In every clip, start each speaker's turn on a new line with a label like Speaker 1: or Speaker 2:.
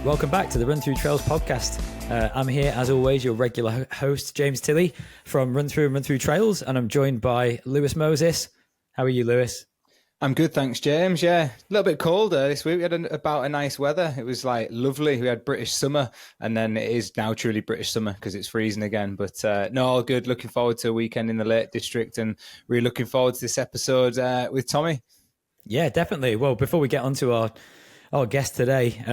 Speaker 1: welcome back to the Run Through Trails podcast. I'm here, as always, your regular host, James Tilley from RunThrough and Run Through Trails, and I'm joined by Lewis Moses. How are you, Lewis?
Speaker 2: I'm good, thanks, James. Yeah, a little bit colder this week. We had about a nice weather. It was like lovely. We had British summer, and then it is now truly British summer because it's freezing again. But no, all good. Looking forward to a weekend in the Lake District, and really looking forward to this episode with Tommy.
Speaker 1: Yeah, definitely. Well, before we get on to our guest today,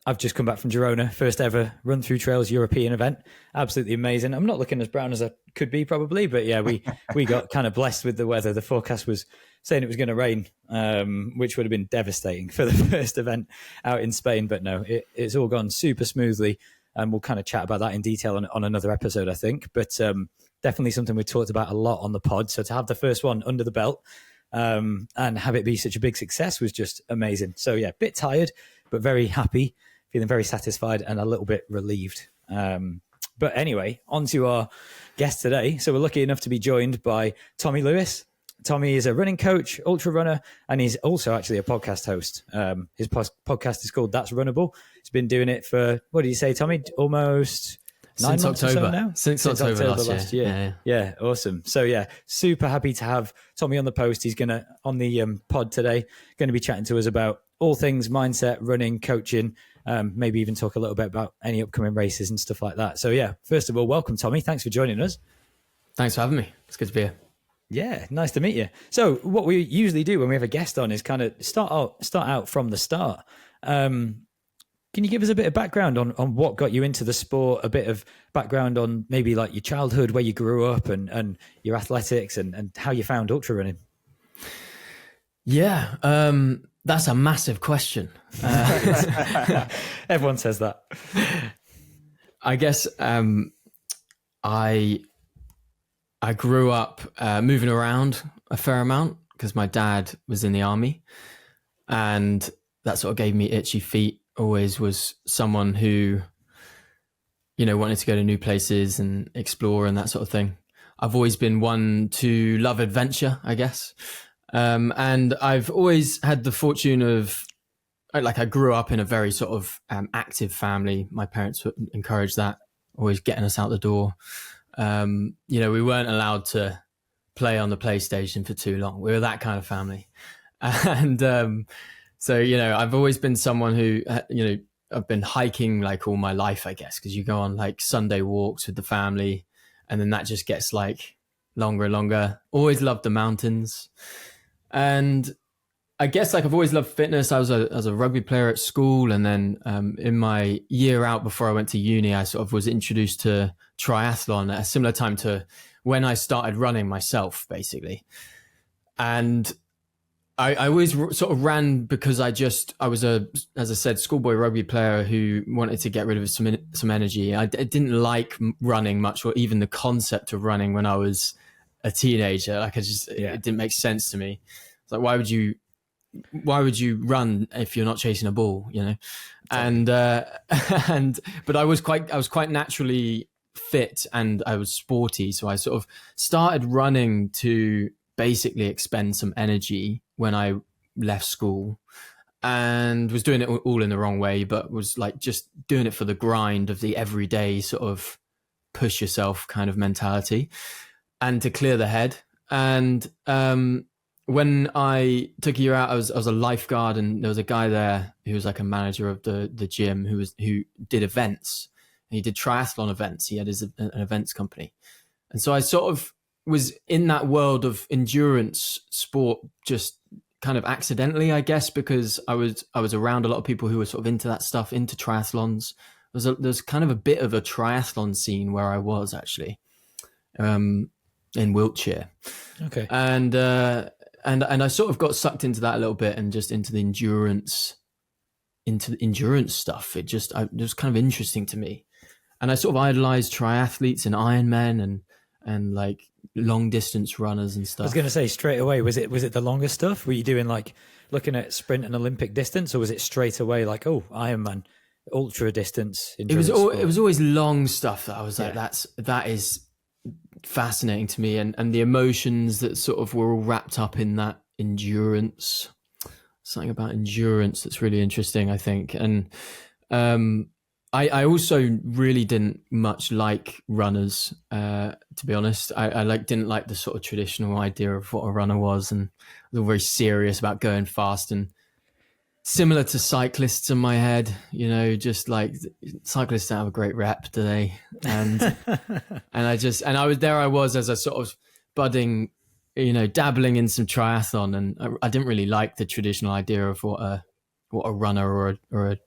Speaker 1: I've just come back from Girona, first ever Run Through Trails European event. Absolutely amazing. I'm not looking as brown as I could be probably, but yeah, we got kind of blessed with the weather. The forecast was saying it was going to rain, which would have been devastating for the first event out in Spain. But no, it's all gone super smoothly. And we'll kind of chat about that in detail on another episode, I think. But definitely something we talked about a lot on the pod. So to have the first one under the belt and have it be such a big success was just amazing. So yeah, a bit tired, but very happy, feeling very satisfied and a little bit relieved. But anyway, on to our guest today. So we're lucky enough to be joined by Tommy Lewis. Tommy is a running coach, ultra runner, and he's also actually a podcast host. His podcast is called That's Runnable. He's been doing it for, what did you say, Tommy? Almost 9 months
Speaker 3: October.
Speaker 1: Or so now?
Speaker 3: Since October last year.
Speaker 1: Yeah, awesome. So yeah, super happy to have Tommy on the post. He's going to, on the pod today, going to be chatting to us about all things mindset, running, coaching, maybe even talk a little bit about any upcoming races and stuff like that. So yeah, first of all, welcome, Tommy. Thanks for joining us.
Speaker 3: Thanks for having me. It's good to be here.
Speaker 1: Yeah, nice to meet you. So what we usually do when we have a guest on is kind of start out from the start. Can you give us a bit of background on what got you into the sport, a bit of background on maybe like your childhood, where you grew up and your athletics and how you found ultra running?
Speaker 3: Yeah, that's a massive question.
Speaker 1: Everyone says that.
Speaker 3: I guess I grew up moving around a fair amount because my dad was in the army, and that sort of gave me itchy feet. Always was someone who, wanted to go to new places and explore and that sort of thing. I've always been one to love adventure, I guess. And I've always had the fortune of, I grew up in a very sort of active family. My parents would encourage that, always getting us out the door. We weren't allowed to play on the PlayStation for too long. We were that kind of family. And so, I've always been someone who, I've been hiking like all my life, I guess, because you go on like Sunday walks with the family and then that just gets like longer and longer. Always loved the mountains. And I guess like I've always loved fitness. I was a rugby player at school. And then in my year out before I went to uni, I sort of was introduced to triathlon at a similar time to when I started running myself, basically. And I always sort of ran because I was as I said, schoolboy rugby player who wanted to get rid of some energy. I didn't like running much, or even the concept of running when I was a teenager. Like it didn't make sense to me. It's like, why would you run if you're not chasing a ball, Exactly. But I was quite naturally fit and I was sporty. So I sort of started running to basically expend some energy when I left school, and was doing it all in the wrong way, but was like just doing it for the grind of the everyday sort of push yourself kind of mentality and to clear the head. And when I took a year out, I was a lifeguard, and there was a guy there who was like a manager of the gym who did events. And he did triathlon events. He had an events company. And so I sort of was in that world of endurance sport just kind of accidentally, I guess, because I was around a lot of people who were sort of into that stuff, into triathlons. There's kind of a bit of a triathlon scene where I was actually in Wiltshire.
Speaker 1: Okay.
Speaker 3: And I sort of got sucked into that a little bit and just into the endurance stuff. It was kind of interesting to me. And I sort of idolized triathletes and Ironmen and like long distance runners and stuff.
Speaker 1: I was going to say straight away, was it the longer stuff? Were you doing like looking at sprint and Olympic distance, or was it straight away like, oh, Ironman, ultra distance?
Speaker 3: It was always long stuff that I was like, that is fascinating to me, and the emotions that sort of were all wrapped up in that endurance. Something about endurance that's really interesting, I think. And I also really didn't much like runners, to be honest. I didn't like the sort of traditional idea of what a runner was, and was all very serious about going fast, and similar to cyclists in my head, just like cyclists don't have a great rep, do they? And I was as a sort of budding, dabbling in some triathlon, and I didn't really like the traditional idea of what a runner or a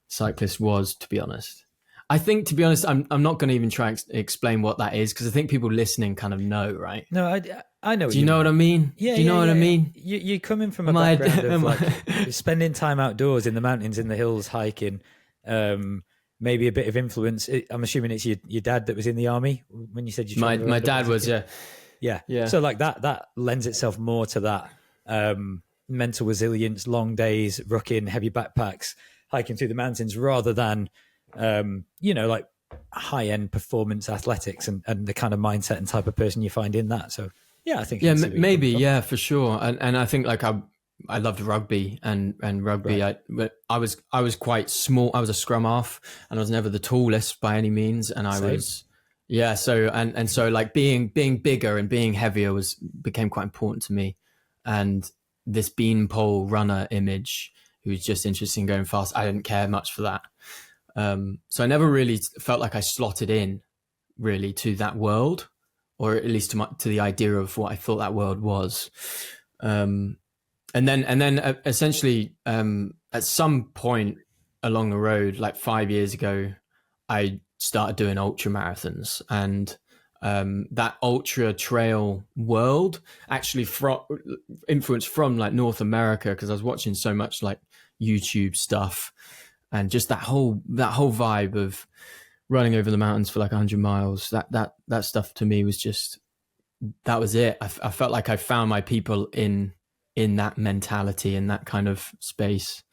Speaker 3: cyclist was, to be honest. I think, to be honest, I'm not going to even try and explain what that is, because I think people listening kind of know, right?
Speaker 1: No, I know.
Speaker 3: Do you know what I mean?
Speaker 1: Yeah.
Speaker 3: Do you know what I mean?
Speaker 1: You're coming from a background of like spending time outdoors in the mountains, in the hills, hiking. Maybe a bit of influence. I'm assuming it's your dad that was in the army when you said you.
Speaker 3: My dad was, yeah.
Speaker 1: Yeah. So like that lends itself more to that mental resilience, long days, rucking, heavy backpacks, hiking through the mountains, rather than like high-end performance athletics and the kind of mindset and type of person you find in that. So yeah, I think
Speaker 3: maybe, yeah, for sure. And I think like I loved rugby and rugby. Right. I was quite small. I was a scrum half, and I was never the tallest by any means. And I was, yeah. So so like being bigger and being heavier became quite important to me. And this beanpole runner image, who was just interested in going fast, I didn't care much for that. So I never really felt like I slotted in really to that world, or at least to the idea of what I thought that world was. And then essentially, at some point along the road, like 5 years ago, I started doing ultra marathons, and that ultra trail world actually influenced from like North America, because I was watching so much like YouTube stuff, and just that whole vibe of running over the mountains for like 100 miles. That stuff to me was just, that was it. I felt like I found my people in that mentality, in that kind of space.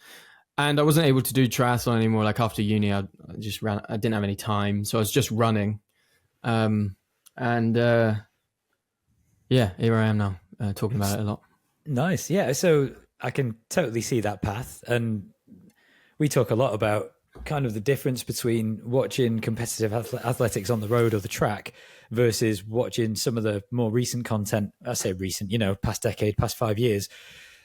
Speaker 3: And I wasn't able to do triathlon anymore. Like after uni, I just ran. I didn't have any time, so I was just running. Yeah, here I am now, talking about it a lot.
Speaker 1: Nice. Yeah. So I can totally see that path. And we talk a lot about kind of the difference between watching competitive athletics on the road or the track versus watching some of the more recent content. I say recent, past decade, past 5 years,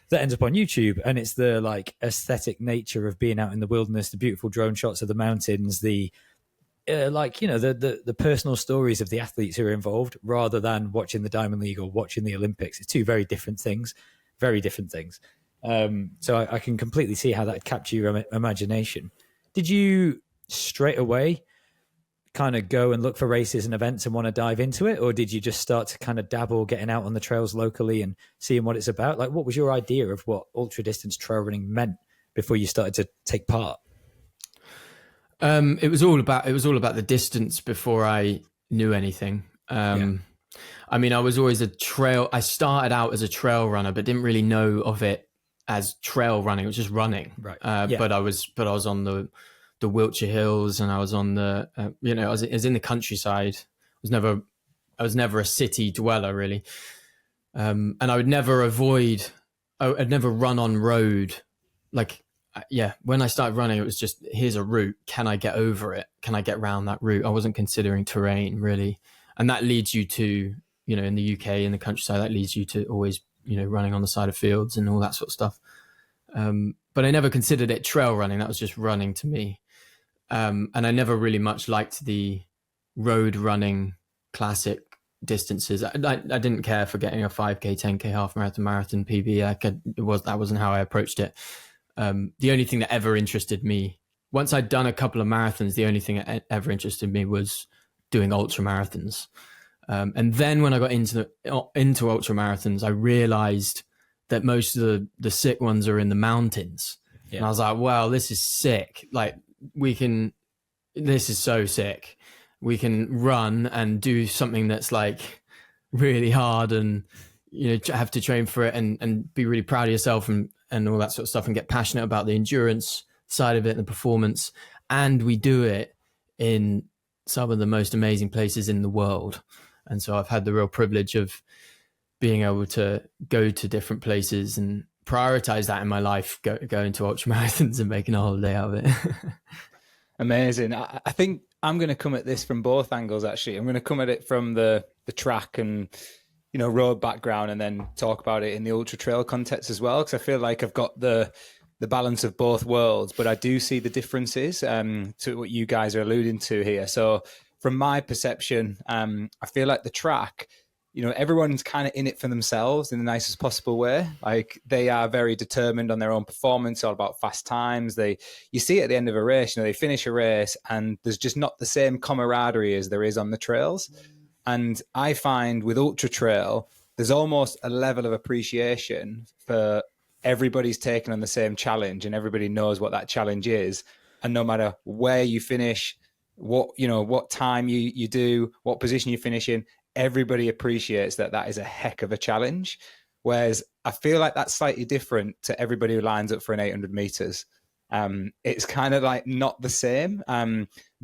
Speaker 1: that ends up on YouTube. And it's the like aesthetic nature of being out in the wilderness, the beautiful drone shots of the mountains, the the personal stories of the athletes who are involved, rather than watching the Diamond League or watching the Olympics. It's two very different things. So I can completely see how that would capture your imagination. Did you straight away kind of go and look for races and events and want to dive into it? Or did you just start to kind of dabble, getting out on the trails locally and seeing what it's about? Like, what was your idea of what ultra distance trail running meant before you started to take part?
Speaker 3: It was all about the distance before I knew anything. I mean, I was always I started out as a trail runner, but didn't really know of it as trail running. It was just running. Right. But I was on the Wiltshire Hills, and I was on the, I was in the countryside. I was never a city dweller really. And I'd never run on road. Like, when I started running, it was just, here's a route. Can I get over it? Can I get around that route? I wasn't considering terrain really. And that leads you to, in the UK, in the countryside, that leads you to always, running on the side of fields and all that sort of stuff. But I never considered it trail running. That was just running to me. And I never really much liked the road running classic distances. I didn't care for getting a 5K, 10K, half marathon, PB. That wasn't how I approached it. The only thing that ever interested me, once I'd done a couple of marathons, the only thing that ever interested me was doing ultra marathons. And then when I got into ultra marathons, I realized that most of the sick ones are in the mountains. Yeah. And I was like, wow, this is sick. Like, this is so sick. We can run and do something that's like really hard, and, have to train for it and be really proud of yourself and all that sort of stuff, and get passionate about the endurance side of it and the performance. And we do it in some of the most amazing places in the world. And so I've had the real privilege of being able to go to different places and prioritize that in my life, going to ultramarathons and making a holiday out of it.
Speaker 2: Amazing. I think I'm going to come at this from both angles, actually. I'm going to come at it from the track and, road background, and then talk about it in the ultra trail context as well, because I feel like I've got the balance of both worlds, but I do see the differences to what you guys are alluding to here. So from my perception, I feel like the track, everyone's kind of in it for themselves in the nicest possible way. Like, they are very determined on their own performance, all about fast times. You see it at the end of a race, they finish a race and there's just not the same camaraderie as there is on the trails. And I find with ultra trail, there's almost a level of appreciation for everybody's taken on the same challenge, and everybody knows what that challenge is. And no matter where you finish, what time you do, what position you finish in, everybody appreciates that is a heck of a challenge. Whereas I feel like that's slightly different to everybody who lines up for an 800 meters. It's kind of like not the same.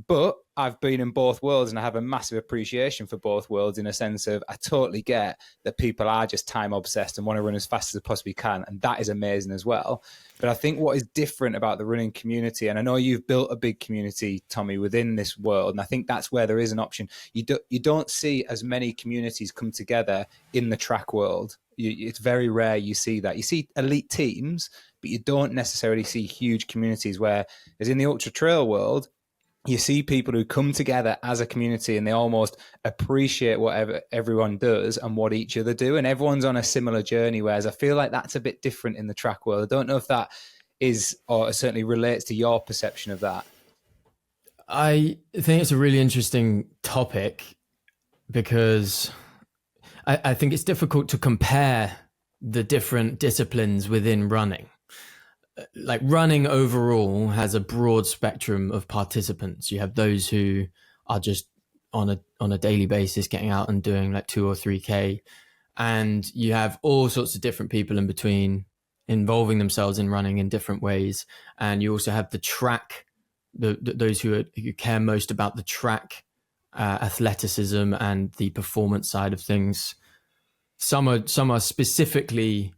Speaker 2: But I've been in both worlds, and I have a massive appreciation for both worlds, in a sense of I totally get that people are just time obsessed and want to run as fast as they possibly can. And that is amazing as well. But I think what is different about the running community, and I know you've built a big community, Tommy, within this world, and I think that's where there is an option. You don't see as many communities come together in the track world. It's very rare you see that. You see elite teams, but you don't necessarily see huge communities, where, as in the ultra trail world, you see people who come together as a community and they almost appreciate whatever everyone does and what each other do. And everyone's on a similar journey, whereas I feel like that's a bit different in the track world. I don't know if that is, or certainly relates to your perception of that.
Speaker 3: I think it's a really interesting topic, because I think it's difficult to compare the different disciplines within running. Like, running overall has a broad spectrum of participants. You have those who are just on a daily basis getting out and doing like 2 or 3K, and you have all sorts of different people in between involving themselves in running in different ways. And you also have the track, those who care most about the track athleticism and the performance side of things. Some are specifically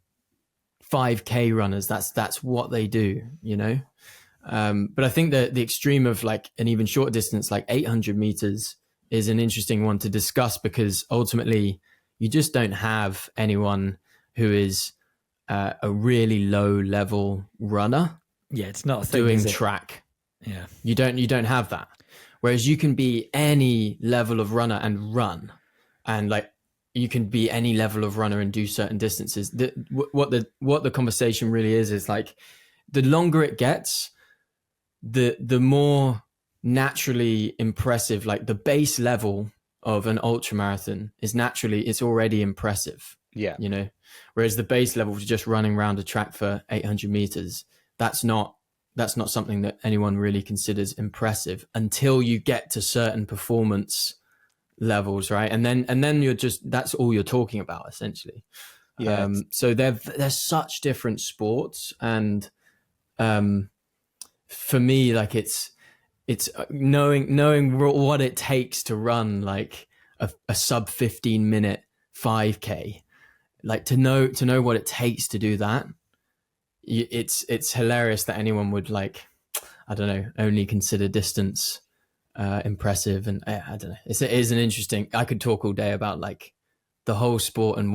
Speaker 3: 5K runners. That's what they do, but I think that the extreme of like an even shorter distance, like 800 meters, is an interesting one to discuss, because ultimately you just don't have anyone who is a really low level runner.
Speaker 1: Yeah, it's not a thing,
Speaker 3: doing track.
Speaker 1: Yeah, you
Speaker 3: don't have that. Whereas you can be any level of runner and run, and like, you can be any level of runner and do certain distances. What the conversation really is like, the longer it gets, the more naturally impressive. Like, the base level of an ultra marathon it's already impressive.
Speaker 2: Yeah,
Speaker 3: Whereas the base level of just running around a track for 800 meters, that's not something that anyone really considers impressive until you get to certain performance levels, right? And then you're just, that's all you're talking about, essentially.
Speaker 2: Yeah.
Speaker 3: So they're such different sports, and for me, like, it's knowing what it takes to run like a sub 15 minute 5K, like to know what it takes to do that. It's hilarious that anyone would, like, I don't know, only consider distance impressive. And I don't know, it is an interesting, I could talk all day about like the whole sport and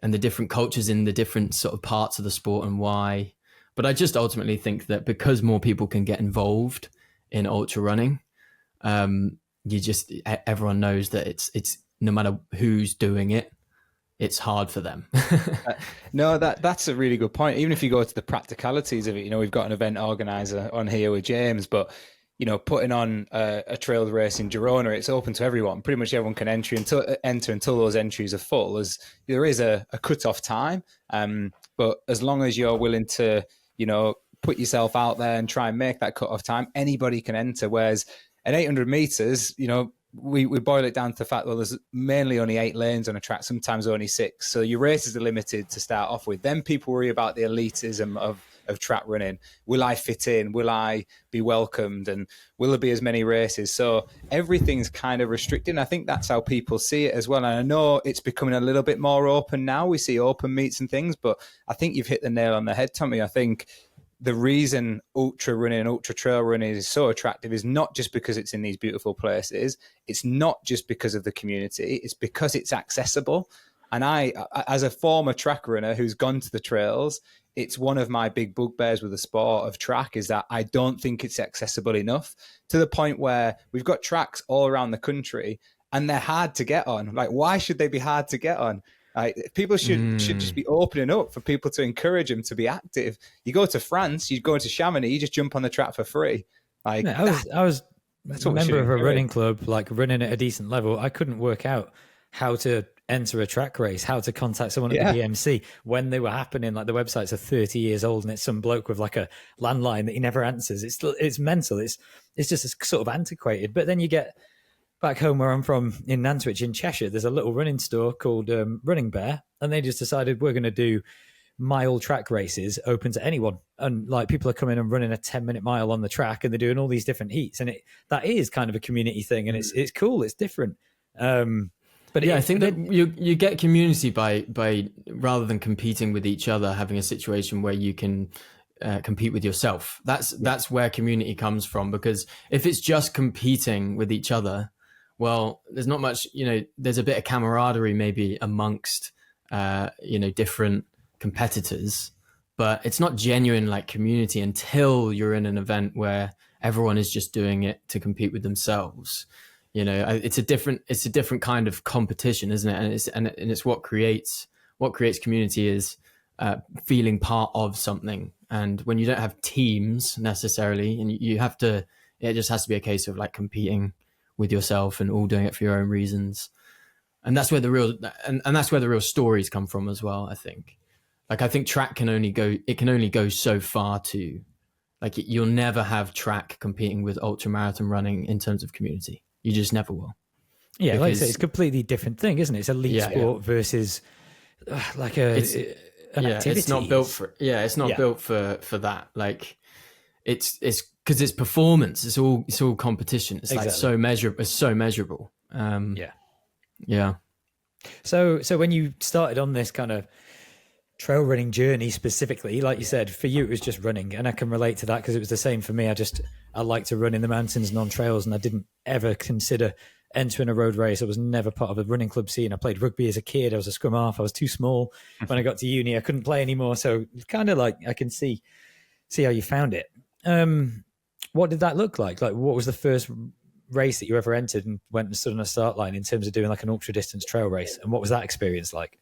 Speaker 3: the different cultures in the different sort of parts of the sport and why. But I just ultimately think that because more people can get involved in ultra running, everyone knows that it's no matter who's doing it, it's hard for them.
Speaker 2: No, that's a really good point. Even if you go to the practicalities of it, we've got an event organizer on here with James, but putting on a trail race in Girona, it's open to everyone. Pretty much everyone can enter until those entries are full. As there is a cut-off time, but as long as you're willing to, put yourself out there and try and make that cut-off time, anybody can enter. Whereas at 800 meters, we boil it down to the fact, well, there's mainly only 8 lanes on a track, sometimes only 6. So your races are limited to start off with. Then people worry about the elitism of track running. Will I fit in? Will I be welcomed? And will there be as many races? So everything's kind of restricted. And I think that's how people see it as well. And I know it's becoming a little bit more open now. We see open meets and things, but I think you've hit the nail on the head, Tommy. I think the reason ultra running and ultra trail running is so attractive is not just because it's in these beautiful places. It's not just because of the community. It's because it's accessible. And I, as a former track runner who's gone to the trails, it's one of my big bugbears with the sport of track is that I don't think it's accessible enough, to the point where we've got tracks all around the country and they're hard to get on. Like, why should they be hard to get on? People should just be opening up for people to encourage them to be active. You go to France, you go to Chamonix, you just jump on the track for free. Like,
Speaker 1: yeah, I was a member of a running club, like running at a decent level. I couldn't work out how to enter a track race, how to contact someone at the BMC when they were happening. Like, the websites are 30 years old and it's some bloke with like a landline that he never answers. It's mental. It's just sort of antiquated. But then you get back home where I'm from in Nantwich in Cheshire, there's a little running store called Running Bear, and they just decided we're going to do mile track races open to anyone. And like, people are coming and running a 10-minute mile on the track, and they're doing all these different heats. And that is kind of a community thing, and it's cool. It's different.
Speaker 3: But yeah, I think that you get community by rather than competing with each other, having a situation where you can compete with yourself. That's where community comes from. Because if it's just competing with each other, well, there's not much, there's a bit of camaraderie maybe amongst, different competitors, but it's not genuine like community until you're in an event where everyone is just doing it to compete with themselves. It's a different kind of competition, isn't it? And it's what creates community is feeling part of something. And when you don't have teams necessarily, and it just has to be a case of like competing with yourself and all doing it for your own reasons. And that's where the real stories come from as well, I think. Like, I think track can only go so far too. Like, you'll never have track competing with ultra marathon running in terms of community. You just never will.
Speaker 1: Yeah, like I say, it's a completely different thing, isn't it? It's elite sport versus like an activity.
Speaker 3: It's not built for built for that. Like, it's because it's performance. It's all competition. It's exactly. Like so measurable. It's so measurable. Yeah.
Speaker 1: So when you started on this kind of trail running journey specifically, like you said, for you it was just running, and I can relate to that because it was the same for me. I like to run in the mountains and on trails, and I didn't ever consider entering a road race. I was never part of a running club scene. I played rugby as a kid. I was a scrum half. I was too small. When I got to uni, I couldn't play anymore. So kind of like, I can see how you found it. What did that look like? Like, what was the first race that you ever entered and went and stood on a start line in terms of doing like an ultra distance trail race? And what was that experience like?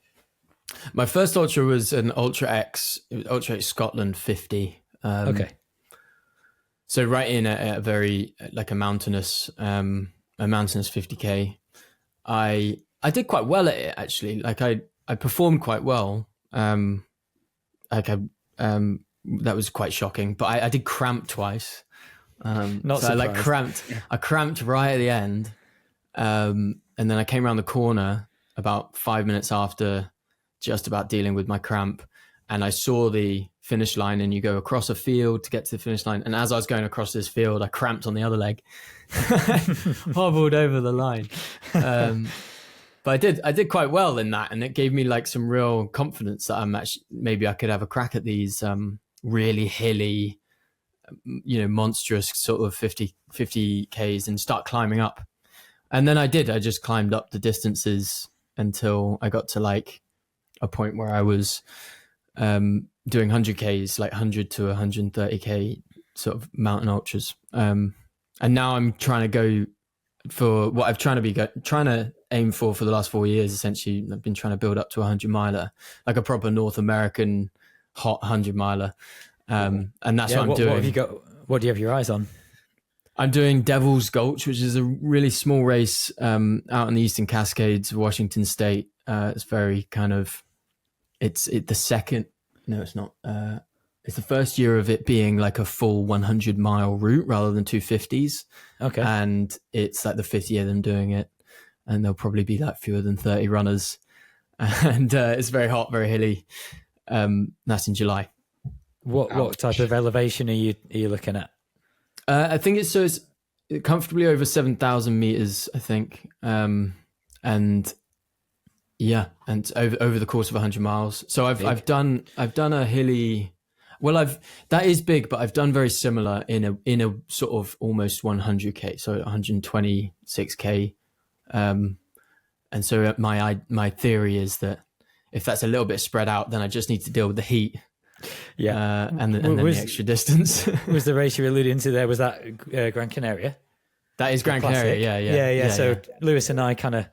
Speaker 3: My first ultra was an Ultra X Scotland 50.
Speaker 1: Okay.
Speaker 3: So right in a very like a mountainous 50K. I did quite well at it actually. Like I performed quite well. That was quite shocking. But I did cramp twice.
Speaker 1: Not
Speaker 3: so
Speaker 1: surprised.
Speaker 3: I cramped right at the end. And then I came around the corner about 5 minutes after just about dealing with my cramp, and I saw the finish line, and you go across a field to get to the finish line. And as I was going across this field, I cramped on the other leg, hobbled over the line. But I did quite well in that, and it gave me like some real confidence that maybe I could have a crack at these really hilly, monstrous sort of 50 Ks and start climbing up. And then I just climbed up the distances until I got to like a point where I was doing 100 Ks, like 100 to 130 K sort of mountain ultras. And now I'm trying to go for what I've trying to aim for the last 4 years. Essentially, I've been trying to build up to 100 miler, like a proper North American hot 100 miler. And that's what I'm doing.
Speaker 1: What do you have your eyes on?
Speaker 3: I'm doing Devil's Gulch, which is a really small race out in the Eastern Cascades of Washington State. It's very kind of, it's the first year of it being like a full 100-mile route rather than 250s.
Speaker 1: Okay.
Speaker 3: And it's like the fifth year them doing it. And there'll probably be like fewer than 30 runners. And it's very hot, very hilly. That's in July.
Speaker 1: What type of elevation are you looking at?
Speaker 3: I think it's comfortably over 7,000 meters, I think. And over the course of 100 miles. So I've done a hilly. Well, that is big, but I've done very similar in a sort of almost 100k, so 126k. And so my theory is that if that's a little bit spread out, then I just need to deal with the heat.
Speaker 1: Yeah,
Speaker 3: and then the extra distance.
Speaker 1: Was the race you're alluding to there? Was that Gran Canaria?
Speaker 3: That is Gran Canaria. Yeah.
Speaker 1: So Lewis and I kind of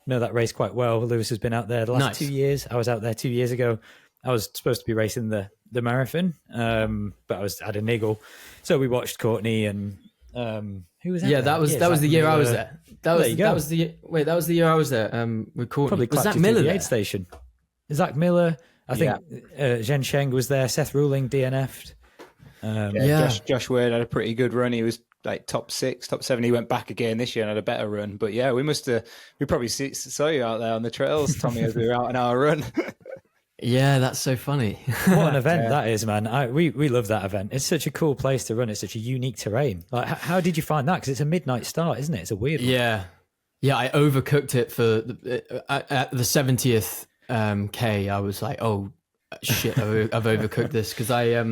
Speaker 1: know that race quite well. Lewis has been out there the last 2 years. I was out there 2 years ago. I was supposed to be racing the marathon, but I had a niggle. So we watched Courtney and who was that?
Speaker 3: Yeah, that was the year I was there. That was the year I was there. With Courtney.
Speaker 1: Probably
Speaker 3: was
Speaker 1: Zach
Speaker 3: Miller
Speaker 1: the
Speaker 3: there?
Speaker 1: aid station. Zach Miller. I think Zhen Sheng was there. Seth Ruling DNF'd.
Speaker 2: Josh Wade had a pretty good run. He was like top 6, top 7. He went back again this year and had a better run. But yeah, we probably saw you out there on the trails, Tommy, as we were out on our run.
Speaker 3: Yeah, that's so funny.
Speaker 1: What an event that is, man. We love that event. It's such a cool place to run. It's such a unique terrain. Like, how did you find that? Because it's a midnight start, isn't it? It's a weird one.
Speaker 3: Yeah, I overcooked it for at the 70th K. I was like, oh shit, I've overcooked this, because I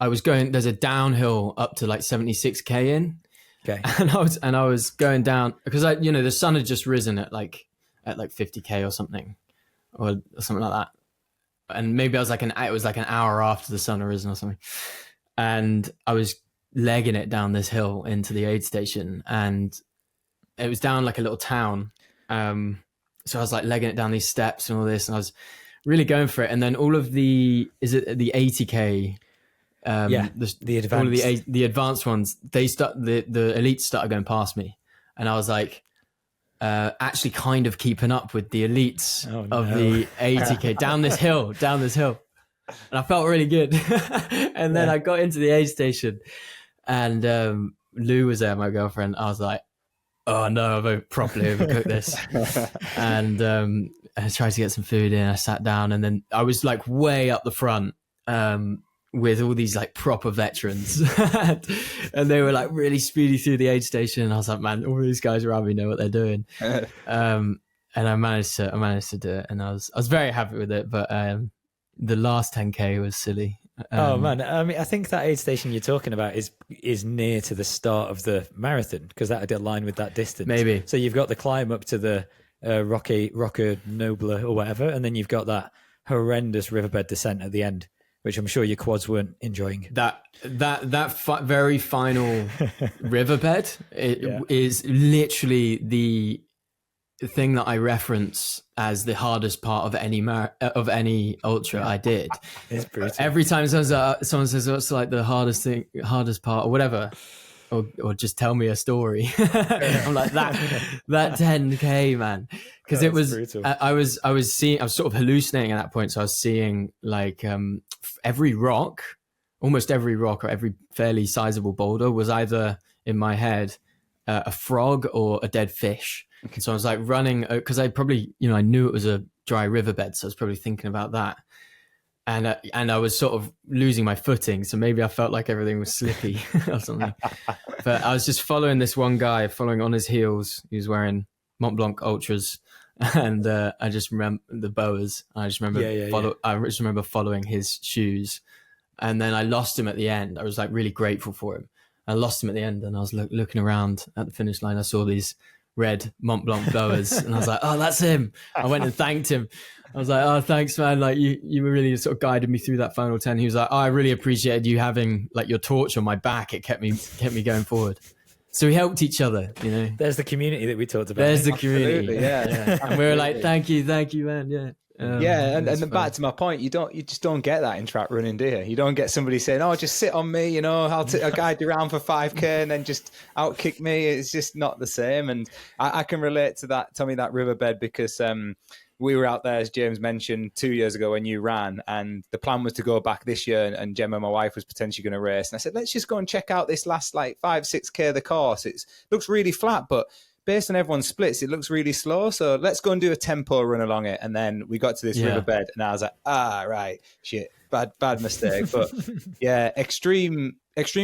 Speaker 3: was going, there's a downhill up to like 76k in.
Speaker 1: Okay.
Speaker 3: And I was going down because the sun had just risen at like 50k or something like that. And maybe it was like an hour after the sun had risen or something. And I was legging it down this hill into the aid station, and it was down like a little town. So I was like legging it down these steps and all this, and I was really going for it. And then all of the 80k,
Speaker 1: the advanced,
Speaker 3: all of the advanced ones, the elites started going past me, and I was like, actually kind of keeping up with the elites of the 80k down this hill, and I felt really good. And then I got into the aid station, and Lou was there, my girlfriend. I was like, oh no, I've properly overcooked this. And I tried to get some food in. I sat down, and then I was like way up the front with all these like proper veterans, and they were like really speedy through the aid station. And I was like, man, all these guys around me know what they're doing. And I managed to do it, and I was very happy with it. But the last 10k was silly.
Speaker 1: Oh man, I mean, I think that aid station you're talking about is near to the start of the marathon, because that would align with that distance.
Speaker 3: Maybe.
Speaker 1: So you've got the climb up to the Roca Nobler or whatever, and then you've got that horrendous riverbed descent at the end, which I'm sure your quads weren't enjoying.
Speaker 3: That very final riverbed is literally the thing that I reference as the hardest part of any ultra I did.
Speaker 1: It's brutal.
Speaker 3: Every time someone says what's like the hardest part or whatever, or just tell me a story. I'm like that 10k, man, because it was brutal. I was sort of hallucinating at that point, so I was seeing like almost every rock or every fairly sizable boulder was either in my head a frog or a dead fish. Okay. So I was like running, because I probably, I knew it was a dry riverbed, so I was probably thinking about that. And I was sort of losing my footing, so maybe I felt like everything was slippy or something. But I was just following this one guy, following on his heels. He was wearing Mont Blanc Ultras, and I just remember the boas. I just remember I just remember following his shoes, and then I lost him at the end. I was like really grateful for him. I lost him at the end, and I was looking around at the finish line. I saw these red Mont Blanc boas, and I was like, oh, that's him. I went and thanked him. I was like, oh, thanks, man. Like you really sort of guided me through that final 10. He was like, oh, I really appreciated you having like your torch on my back. It kept me going forward. So we helped each other,
Speaker 1: There's the community that we talked about.
Speaker 3: There's the community.
Speaker 2: Yeah.
Speaker 3: And we were like, thank you, man. Yeah.
Speaker 2: And then back to my point, you just don't get that in track running, do you? You don't get somebody saying, "Oh, just sit on me," I'll guide you around for 5k and then just outkick me. It's just not the same. And I can relate to that, Tommy, that riverbed, because we were out there, as James mentioned, 2 years ago when you ran, and the plan was to go back this year, and Gemma, my wife, was potentially going to race. And I said, let's just go and check out this last like 5-6k of the course. It looks really flat, but based on everyone's splits, it looks really slow. So let's go and do a tempo run along it. And then we got to this riverbed, and I was like, right, shit, bad mistake. But yeah, extreme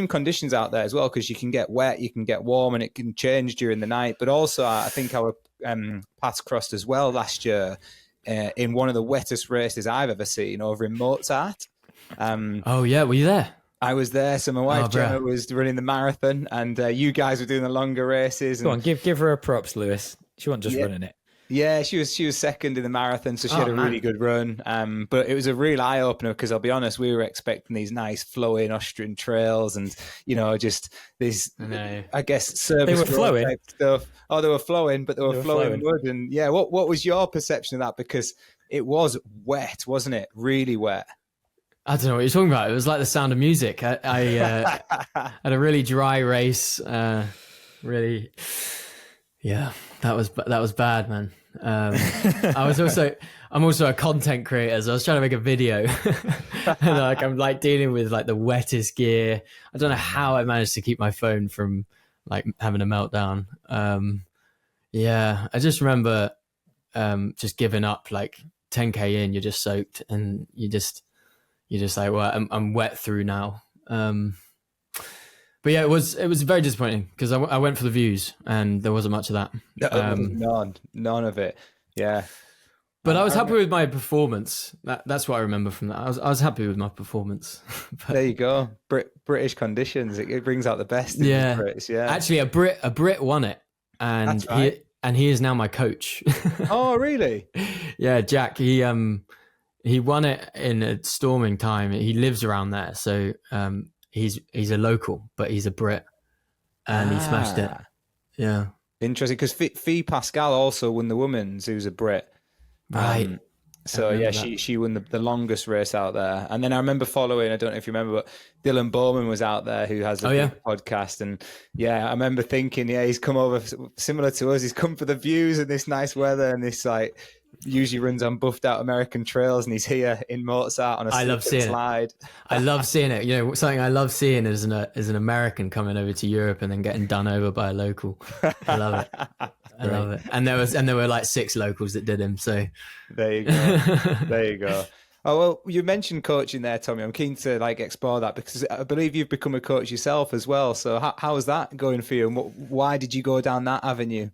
Speaker 2: conditions out there as well, because you can get wet, you can get warm, and it can change during the night. But also, I think our paths crossed as well last year in one of the wettest races I've ever seen over in Mozart.
Speaker 3: Oh yeah, were you there?
Speaker 2: I was there. So my wife,
Speaker 3: bro.
Speaker 2: Gemma, was running the marathon, and you guys were doing the longer races. And
Speaker 1: Go on, give her a props, Lewis. She wasn't just
Speaker 2: yeah,
Speaker 1: running it.
Speaker 2: yeah, she was second in the marathon, so she had a
Speaker 3: man.
Speaker 2: really good run. But it was a real eye opener because I'll be honest, we were expecting these nice flowing Austrian trails, and just this, I guess, service
Speaker 1: They were
Speaker 2: road
Speaker 1: flowing.
Speaker 2: type stuff. Oh, they were flowing, but they were flowing
Speaker 1: flowing.
Speaker 2: wood. And yeah, what was your perception of that? Because it was wet, wasn't it? Really wet.
Speaker 3: I don't know what you're talking about. It was like The Sound of Music. I had a really dry race. Really, yeah, that was bad, man. I'm also a content creator, so I was trying to make a video, and I'm like dealing with like the wettest gear. I don't know how I managed to keep my phone from like having a meltdown. Yeah, I just remember just giving up. Like 10K in, you're just soaked, and you're just like, well, I'm wet through now. But yeah, it was very disappointing because I went for the views and there wasn't much of that.
Speaker 2: None of it. Yeah.
Speaker 3: But I was happy with my performance. That's what I remember from that. I was happy with my performance. But,
Speaker 2: there you go. British conditions. It brings out the best in the Brits. Yeah.
Speaker 3: Actually, a Brit won it, and
Speaker 2: That's right.
Speaker 3: he is now my coach.
Speaker 2: Oh, really?
Speaker 3: Yeah, Jack. He won it in a storming time. He lives around there, so he's a local, but he's a Brit, and he smashed it. Yeah,
Speaker 2: interesting. Because Fee Pascal also won the women's, who's a Brit,
Speaker 3: right?
Speaker 2: So yeah, she won the longest race out there. And then I remember following. I don't know if you remember, but Dylan Bowman was out there, who has a big podcast. And yeah, I remember thinking, yeah, he's come over similar to us. He's come for the views and this nice weather and this like. Usually runs on buffed out American trails, and he's here in Mozart on a slide.
Speaker 3: I love seeing it. Something I love seeing is an American coming over to Europe and then getting done over by a local. I love it. I love it. And there were like 6 locals that did him. So
Speaker 2: there you go. There you go. Oh, well, you mentioned coaching there, Tommy. I'm keen to like explore that because I believe you've become a coach yourself as well. So how is that going for you? And why did you go down that avenue?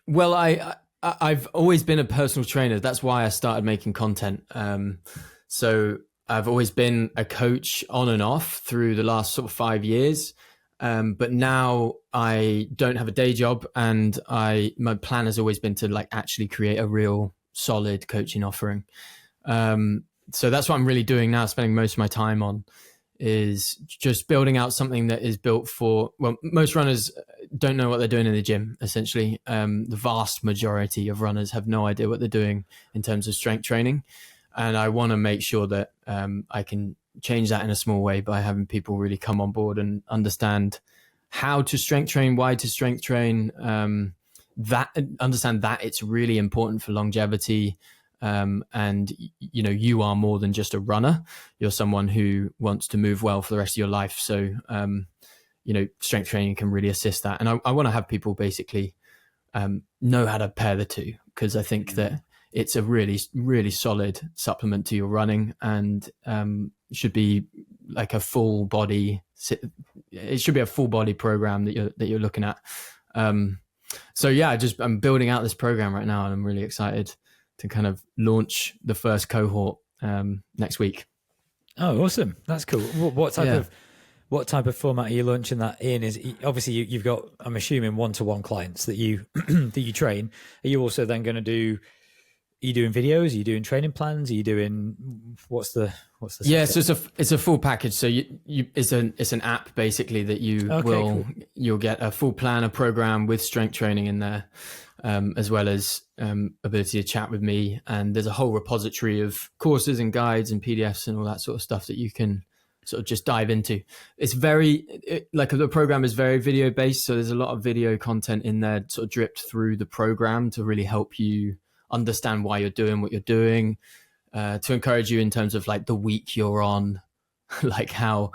Speaker 3: Well, I've always been a personal trainer. That's why I started making content. So I've always been a coach on and off through the last sort of 5 years. But now I don't have a day job, and my plan has always been to like actually create a real solid coaching offering. So that's what I'm really doing now, spending most of my time on is just building out something that is built for, well, most runners don't know what they're doing in the gym, essentially. The vast majority of runners have no idea what they're doing in terms of strength training. And I want to make sure that I can change that in a small way by having people really come on board and understand how to strength train, why to strength train, understand that it's really important for longevity. And you are more than just a runner. You're someone who wants to move well for the rest of your life. So, strength training can really assist that. And I want to have people basically know how to pair the two, because I think that it's a really, really solid supplement to your running, and should be like a full body. It should be a full body program that you're looking at. So yeah, I'm building out this program right now, and I'm really excited to kind of launch the first cohort next week. Oh,
Speaker 1: awesome! That's cool. What type of format are you launching that in? Is obviously you've got, I'm assuming, one-to-one clients that you that you train. Are you also then going to do? Are you doing videos? Are you doing training plans? Are you doing what's the?
Speaker 3: Yeah, so it's a full package. So it's an app basically that you'll get a full plan, a program with strength training in there. As well as ability to chat with me, and there's a whole repository of courses and guides and PDFs and all that sort of stuff that you can sort of just dive into. It's the program is very video based, so there's a lot of video content in there sort of dripped through the program to really help you understand why you're doing what you're doing, to encourage you in terms of like the week you're on, like how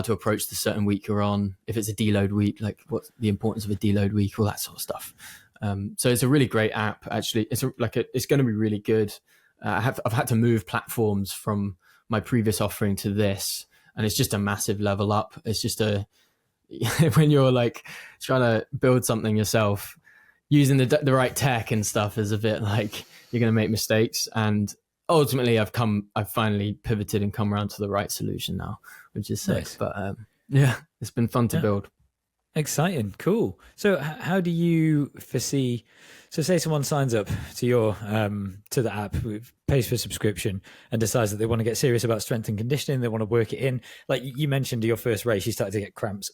Speaker 3: to approach the certain week you're on, if it's a deload week, like what's the importance of a deload week, all that sort of stuff. So it's a really great app. Actually, it's going to be really good. I've had to move platforms from my previous offering to this, and it's just a massive level up. It's just when you're like trying to build something yourself, using the right tech and stuff is a bit like you're going to make mistakes. And ultimately I've finally pivoted and come around to the right solution now, which is sick.
Speaker 1: Nice.
Speaker 3: But yeah, it's been fun to build.
Speaker 1: Exciting. Cool. So how do you foresee, so say someone signs up to your to the app, pays for a subscription, and decides that they want to get serious about strength and conditioning, they want to work it in. Like you mentioned, your first race, you started to get cramps.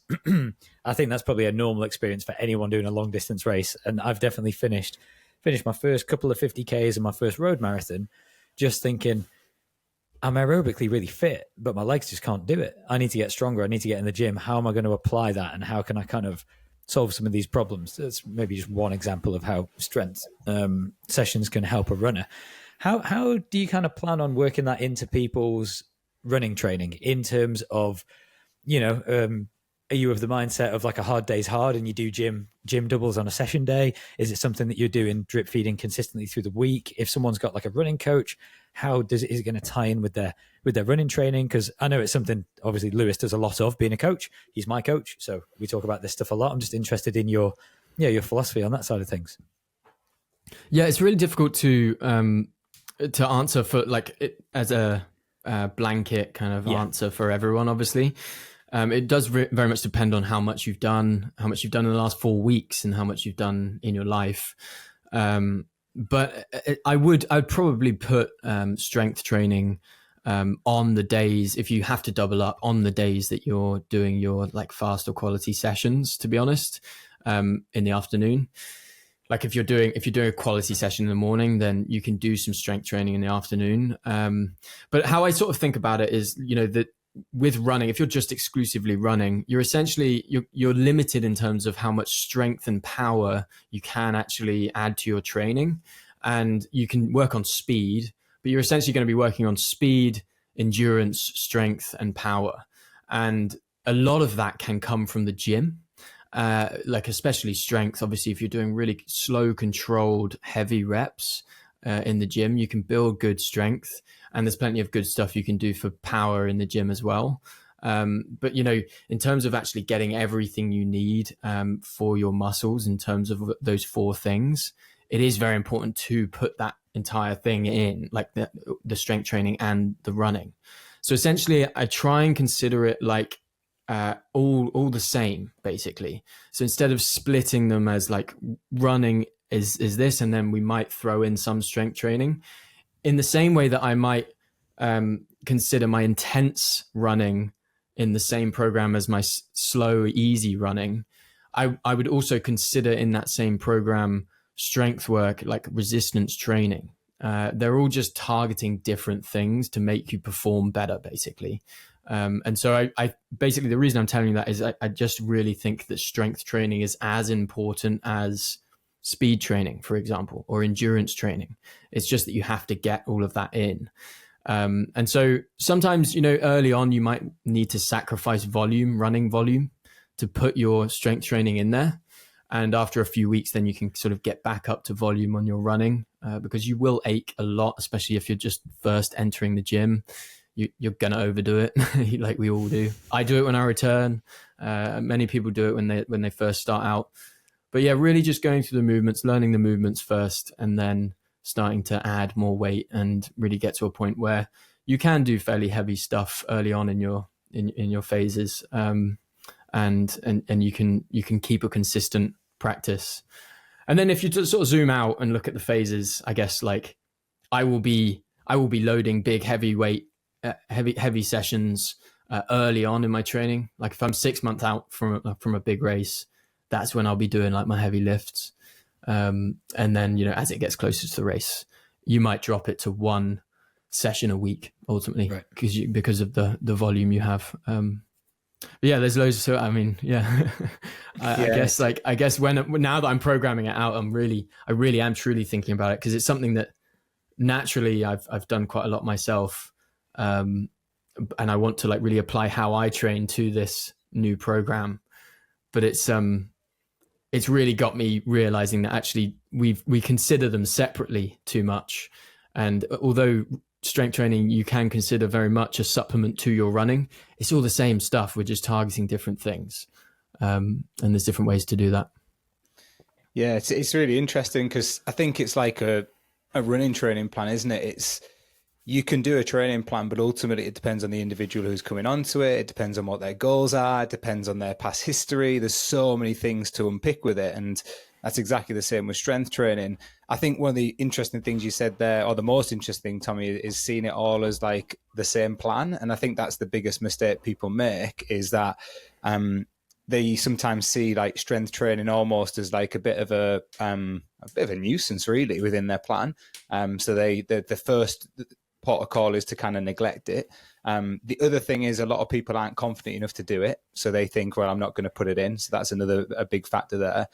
Speaker 1: I think that's probably a normal experience for anyone doing a long distance race. And I've definitely finished my first couple of 50Ks and my first road marathon just thinking, I'm aerobically really fit, but my legs just can't do it. I need to get stronger. I need to get in the gym. How am I going to apply that? And how can I kind of solve some of these problems? That's maybe just one example of how strength sessions can help a runner. How do you kind of plan on working that into people's running training in terms of, are you of the mindset of like a hard day's hard and you do gym doubles on a session day? Is it something that you're doing drip feeding consistently through the week? If someone's got like a running coach, is it going to tie in with their running training? Because I know it's something obviously Lewis does a lot of, being a coach. He's my coach, so we talk about this stuff a lot. I'm just interested in your philosophy on that side of things.
Speaker 3: Yeah, it's really difficult to answer for as a blanket kind of answer for everyone. Obviously, it does very much depend on how much you've done in the last 4 weeks, and how much you've done in your life. But I'd probably put strength training on the days, if you have to double up, on the days that you're doing your like fast or quality sessions, to be honest, in the afternoon. Like if you're doing a quality session in the morning, then you can do some strength training in the afternoon. But how I sort of think about it is, that with running, if you're just exclusively running, you're essentially you're limited in terms of how much strength and power you can actually add to your training. And you can work on speed, but you're essentially going to be working on speed, endurance, strength, and power. And a lot of that can come from the gym, like especially strength. Obviously, if you're doing really slow, controlled, heavy reps in the gym, you can build good strength. And there's plenty of good stuff you can do for power in the gym as well. But, in terms of actually getting everything you need for your muscles, in terms of those 4 things, it is very important to put that entire thing in, like the strength training and the running. So essentially, I try and consider it like all the same, basically. So instead of splitting them as like running is this, and then we might throw in some strength training, in the same way that I might consider my intense running in the same program as my slow, easy running, I would also consider in that same program strength work, like resistance training. They're all just targeting different things to make you perform better, basically. And so I basically, the reason I'm telling you that is I just really think that strength training is as important as speed training, for example, or endurance training. It's just that you have to get all of that in. And so sometimes, early on, you might need to sacrifice running volume to put your strength training in there. And after a few weeks, then you can sort of get back up to volume on your running, because you will ache a lot, especially if you're just first entering the gym. You're going to overdo it like we all do. I do it when I return. Many people do it when they first start out. But yeah, really just going through the movements, learning the movements first, and then starting to add more weight and really get to a point where you can do fairly heavy stuff early on in your phases, and you can keep a consistent practice. And then if you just sort of zoom out and look at the phases, I guess like I will be loading big heavy sessions early on in my training. Like if I'm 6 months out from a big race, that's when I'll be doing like my heavy lifts. And then, as it gets closer to the race, you might drop it to 1 session a week ultimately, right, because of the volume you have. But yeah, there's loads. So, I mean, yeah, I guess now that I'm programming it out, I really am truly thinking about it, because it's something that naturally I've done quite a lot myself. And I want to like really apply how I train to this new program, but it's really got me realizing that actually we consider them separately too much. And although strength training you can consider very much a supplement to your running, it's all the same stuff. We're just targeting different things. And there's different ways to do that.
Speaker 2: Yeah, it's really interesting, because I think it's like a running training plan, isn't it? you can do a training plan, but ultimately it depends on the individual who's coming onto it. It depends on what their goals are. It depends on their past history. There's so many things to unpick with it. And that's exactly the same with strength training. I think one of the interesting things you said there, or the most interesting, Tommy, is seeing it all as like the same plan. And I think that's the biggest mistake people make, is that they sometimes see like strength training almost as like a bit of a nuisance really within their plan. So the first port of call is to kind of neglect it. The other thing is a lot of people aren't confident enough to do it. So they think, well, I'm not going to put it in. So that's a big factor there.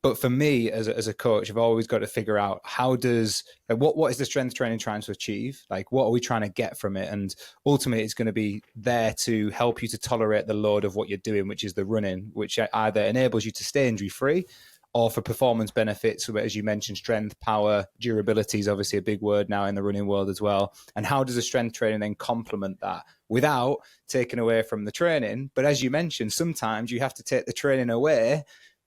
Speaker 2: But for me as a coach, I've always got to figure out what is the strength training trying to achieve? Like, what are we trying to get from it? And ultimately it's going to be there to help you to tolerate the load of what you're doing, which is the running, which either enables you to stay injury free, or for performance benefits, as you mentioned, strength, power, durability is obviously a big word now in the running world as well. And how does the strength training then complement that without taking away from the training? But as you mentioned, sometimes you have to take the training away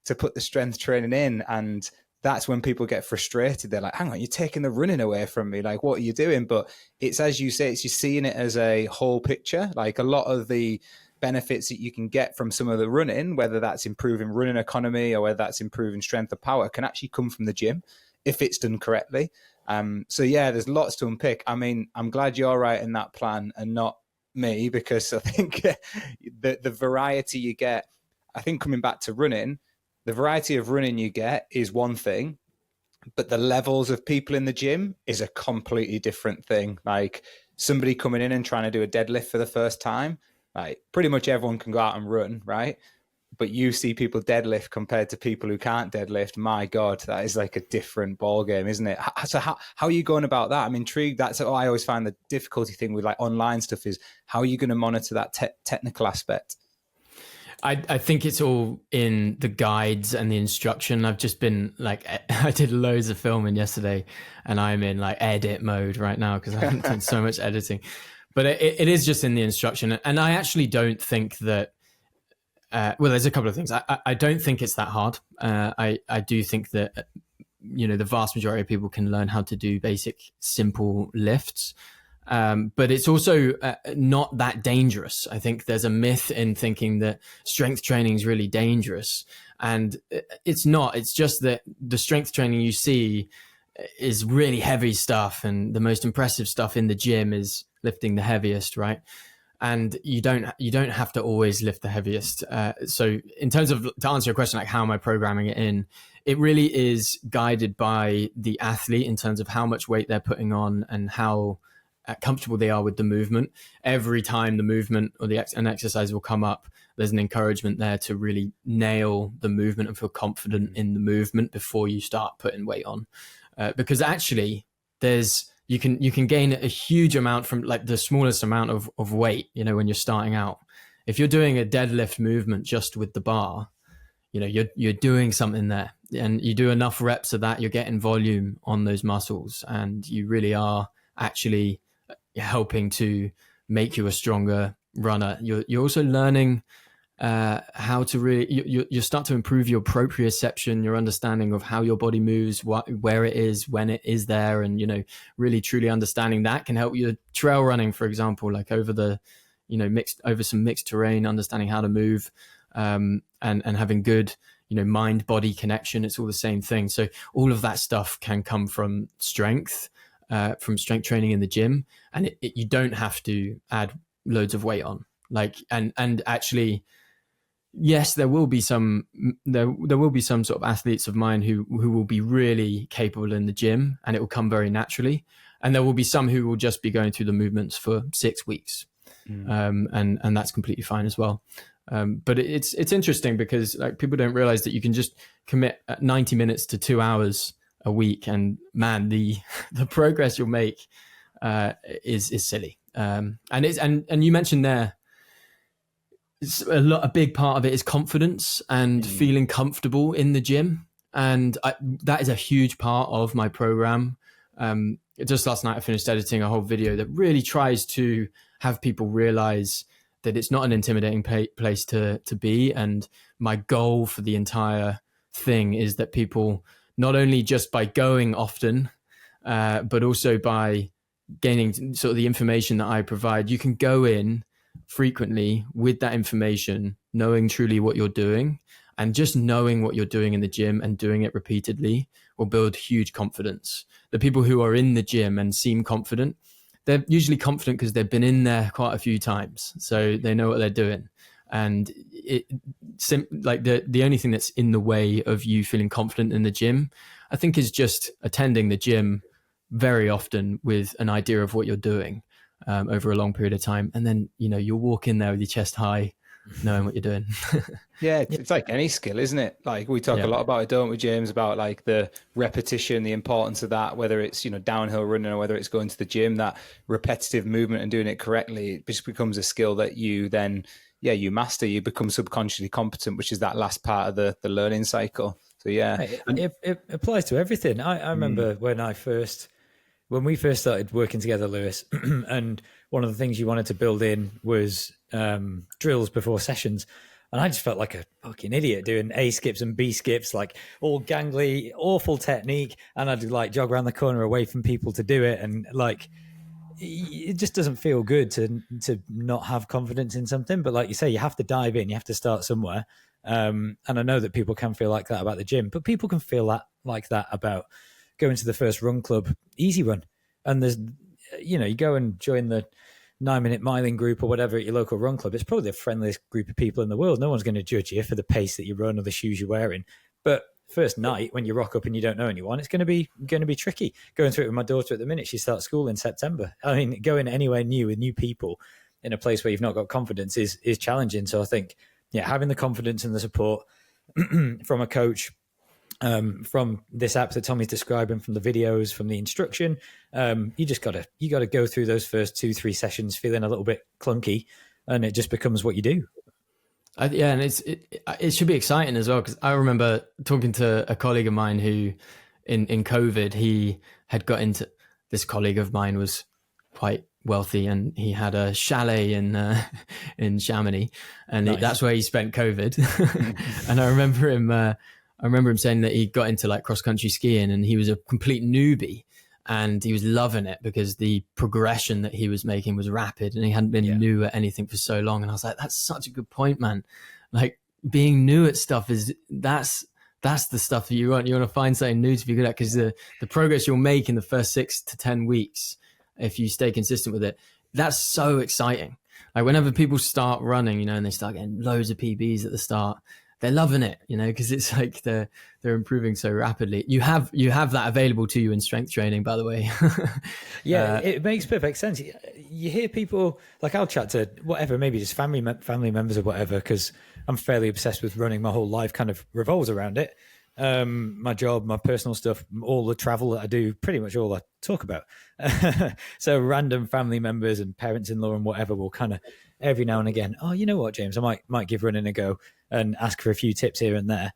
Speaker 2: to put the strength training in. And that's when people get frustrated. They're like, hang on, you're taking the running away from me. Like, what are you doing? But it's, as you say, you're seeing it as a whole picture. Like, a lot of the benefits that you can get from some of the running, whether that's improving running economy or whether that's improving strength or power, can actually come from the gym if it's done correctly. So yeah, there's lots to unpick. I mean, I'm glad you're writing that plan and not me, because I think the variety you get, I think coming back to running, the variety of running you get is one thing, but the levels of people in the gym is a completely different thing. Like, somebody coming in and trying to do a deadlift for the first time, like, pretty much everyone can go out and run, right? But you see people deadlift compared to people who can't deadlift. My God, that is like a different ball game, isn't it? So how are you going about that? I'm intrigued. That's what I always find the difficulty thing with like online stuff, is how are you going to monitor that technical aspect?
Speaker 3: I think it's all in the guides and the instruction. I've just been like, I did loads of filming yesterday and I'm in like edit mode right now because I haven't done so much editing. But it is just in the instruction. And I actually don't think that, well, there's a couple of things. I don't think it's that hard. I do think that, the vast majority of people can learn how to do basic, simple lifts. But it's also not that dangerous. I think there's a myth in thinking that strength training is really dangerous. And it's not. It's just that the strength training you see is really heavy stuff. And the most impressive stuff in the gym is lifting the heaviest, right? And you don't have to always lift the heaviest. So in terms of, to answer your question, like how am I programming it in, it really is guided by the athlete in terms of how much weight they're putting on and how comfortable they are with the movement. Every time the movement or an exercise will come up, there's an encouragement there to really nail the movement and feel confident in the movement before you start putting weight on. Because actually you can gain a huge amount from like the smallest amount of weight, when you're starting out. If you're doing a deadlift movement just with the bar, you're doing something there, and you do enough reps of that, you're getting volume on those muscles, and you really are actually helping to make you a stronger runner. You're also learning how to really, you start to improve your proprioception, your understanding of how your body moves, where it is, when it is there, and really truly understanding that can help you trail running, for example, like over the over some mixed terrain, understanding how to move, and having good mind body connection. It's all the same thing. So all of that stuff can come from strength training in the gym, and you don't have to add loads of weight on, like, and actually, yes, there will be some sort of athletes of mine who will be really capable in the gym and it will come very naturally. And there will be some who will just be going through the movements for 6 weeks. And that's completely fine as well. But it's interesting because like people don't realize that you can just commit 90 minutes to 2 hours a week, and man, the progress you'll make is silly. And you mentioned there, a big part of it is confidence and feeling comfortable in the gym. And that is a huge part of my program. Just last night, I finished editing a whole video that really tries to have people realize that it's not an intimidating place to be. And my goal for the entire thing is that people, not only just by going often, but also by gaining sort of the information that I provide, you can go in frequently with that information, knowing truly what you're doing, and just knowing what you're doing in the gym and doing it repeatedly will build huge confidence. The people who are in the gym and seem confident, they're usually confident because they've been in there quite a few times, so they know what they're doing. And the only thing that's in the way of you feeling confident in the gym, I think, is just attending the gym very often with an idea of what you're doing over a long period of time, and then you'll walk in there with your chest high, knowing what you're doing.
Speaker 2: Yeah, it's like any skill, isn't it? Like we talk a lot about it, don't we, James, about like the repetition, the importance of that, whether it's, downhill running or whether it's going to the gym, that repetitive movement and doing it correctly, it just becomes a skill that you then, you master, you become subconsciously competent, which is that last part of the learning cycle. So
Speaker 1: it applies to everything. I remember when we first started working together, Lewis, and one of the things you wanted to build in was drills before sessions. And I just felt like a fucking idiot doing A skips and B skips, like all gangly, awful technique. And I'd like jog around the corner away from people to do it. And like, it just doesn't feel good to not have confidence in something. But like you say, you have to dive in, you have to start somewhere. And I know that people can feel like that about the gym, but people can feel like that about going to the first run club, easy run. And there's, you go and join the 9-minute miling group or whatever at your local run club. It's probably the friendliest group of people in the world. No one's going to judge you for the pace that you run or the shoes you're wearing. But first night when you rock up and you don't know anyone, it's going to be tricky. Going through it with my daughter at the minute, she starts school in September. I mean, going anywhere new with new people in a place where you've not got confidence is challenging. So I think, having the confidence and the support from a coach, from this app that Tommy's describing, from the videos, from the instruction, you gotta go through those first 2-3 sessions feeling a little bit clunky, and it just becomes what you do.
Speaker 3: And it should be exciting as well, because I remember talking to a colleague of mine who in COVID, he had got into, this colleague of mine was quite wealthy and he had a chalet in Chamonix, and
Speaker 1: nice.
Speaker 3: That's where he spent COVID. And I remember him saying that he got into like cross country skiing and he was a complete newbie and he was loving it because the progression that he was making was rapid and he hadn't been new at anything for so long. And I was like, that's such a good point, man. Like being new at stuff that's the stuff that you want. You want to find something new to be good at, because the progress you'll make in the first 6 to 10 weeks, if you stay consistent with it, that's so exciting. Like whenever people start running, and they start getting loads of PBs at the start, they're loving it, because it's like they're improving so rapidly. You have that available to you in strength training, by the way.
Speaker 1: It makes perfect sense. You hear people, like I'll chat to whatever, maybe just family members or whatever, because I'm fairly obsessed with running. My whole life kind of revolves around it. My job, my personal stuff, all the travel that I do, pretty much all I talk about. So random family members and parents-in-law and whatever will kind of every now and again, oh, you know what, James, I might give running a go and ask for a few tips here and there.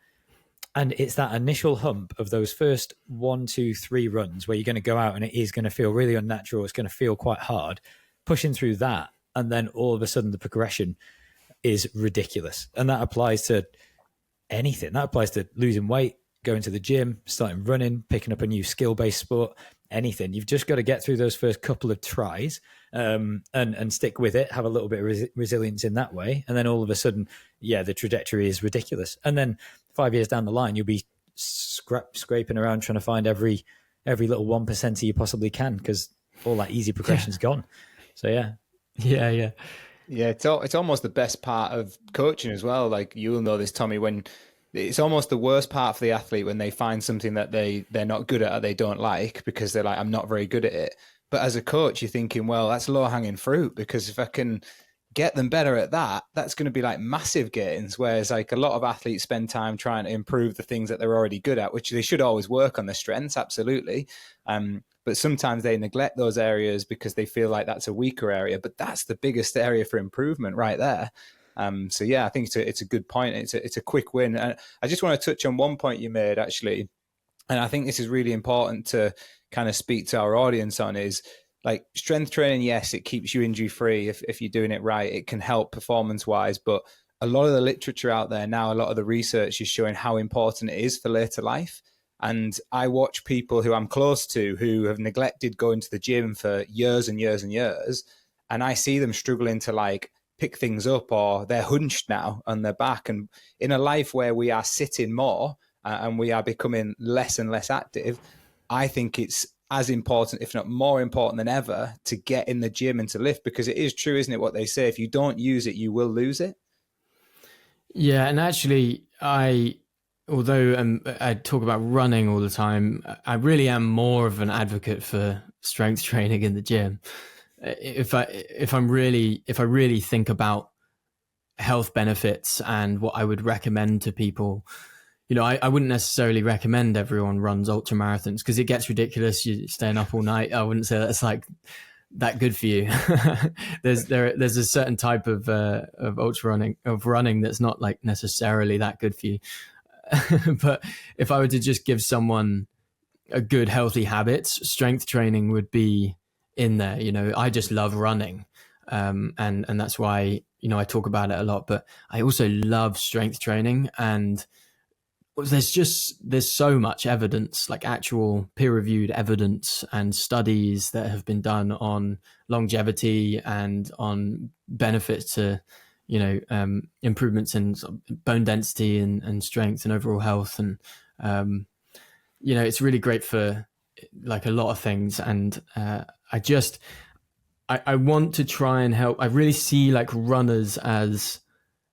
Speaker 1: And it's that initial hump of those first 1, 2, 3 runs where you're going to go out and it is going to feel really unnatural. It's going to feel quite hard, pushing through that. And then all of a sudden the progression is ridiculous. And that applies to anything. That applies to losing weight, going to the gym, starting running, picking up a new skill-based sport, anything. You've just got to get through those first couple of tries and stick with it, have a little bit of resilience in that way. And then all of a sudden, the trajectory is ridiculous. And then 5 years down the line, you'll be scraping around trying to find every little 1% you possibly can, because all that easy progression's gone. So
Speaker 2: yeah, it's almost the best part of coaching as well. Like you'll know this, Tommy, when it's almost the worst part for the athlete when they find something that they're not good at or they don't like, because they're like, I'm not very good at it. But as a coach, you're thinking, well, that's low hanging fruit, because if I can get them better at that, that's going to be like massive gains. Whereas like a lot of athletes spend time trying to improve the things that they're already good at, which they should always work on their strengths, absolutely. But sometimes they neglect those areas because they feel like that's a weaker area, but that's the biggest area for improvement right there. I think it's a good point. It's a quick win. And I just want to touch on one point you made, actually. And I think this is really important to kind of speak to our audience on, is like strength training. Yes, it keeps you injury free. If you're doing it right, it can help performance wise, but a lot of the literature out there now, a lot of the research is showing how important it is for later life. And I watch people who I'm close to who have neglected going to the gym for years and years and years. And I see them struggling to like pick things up, or they're hunched now on their back. And in a life where we are sitting more and we are becoming less and less active, I think it's as important, if not more important than ever, to get in the gym and to lift, because it is true, isn't it, what they say, if you don't use it, you will lose it.
Speaker 3: Yeah, and actually, although I talk about running all the time, I really am more of an advocate for strength training in the gym. If I really think about health benefits and what I would recommend to people, you know, I wouldn't necessarily recommend everyone runs ultra marathons because it gets ridiculous. You're staying up all night. I wouldn't say that's like that good for you. There's a certain type of running that's not like necessarily that good for you. But if I were to just give someone a good healthy habits, strength training would be in there. You know, I just love running, and that's why, you know, I talk about it a lot. But I also love strength training, and there's so much evidence, like actual peer-reviewed evidence and studies that have been done on longevity and on benefits to, you know, improvements in bone density and strength and overall health. And, you know, it's really great for like a lot of things. And I want to try and help. I really see like runners as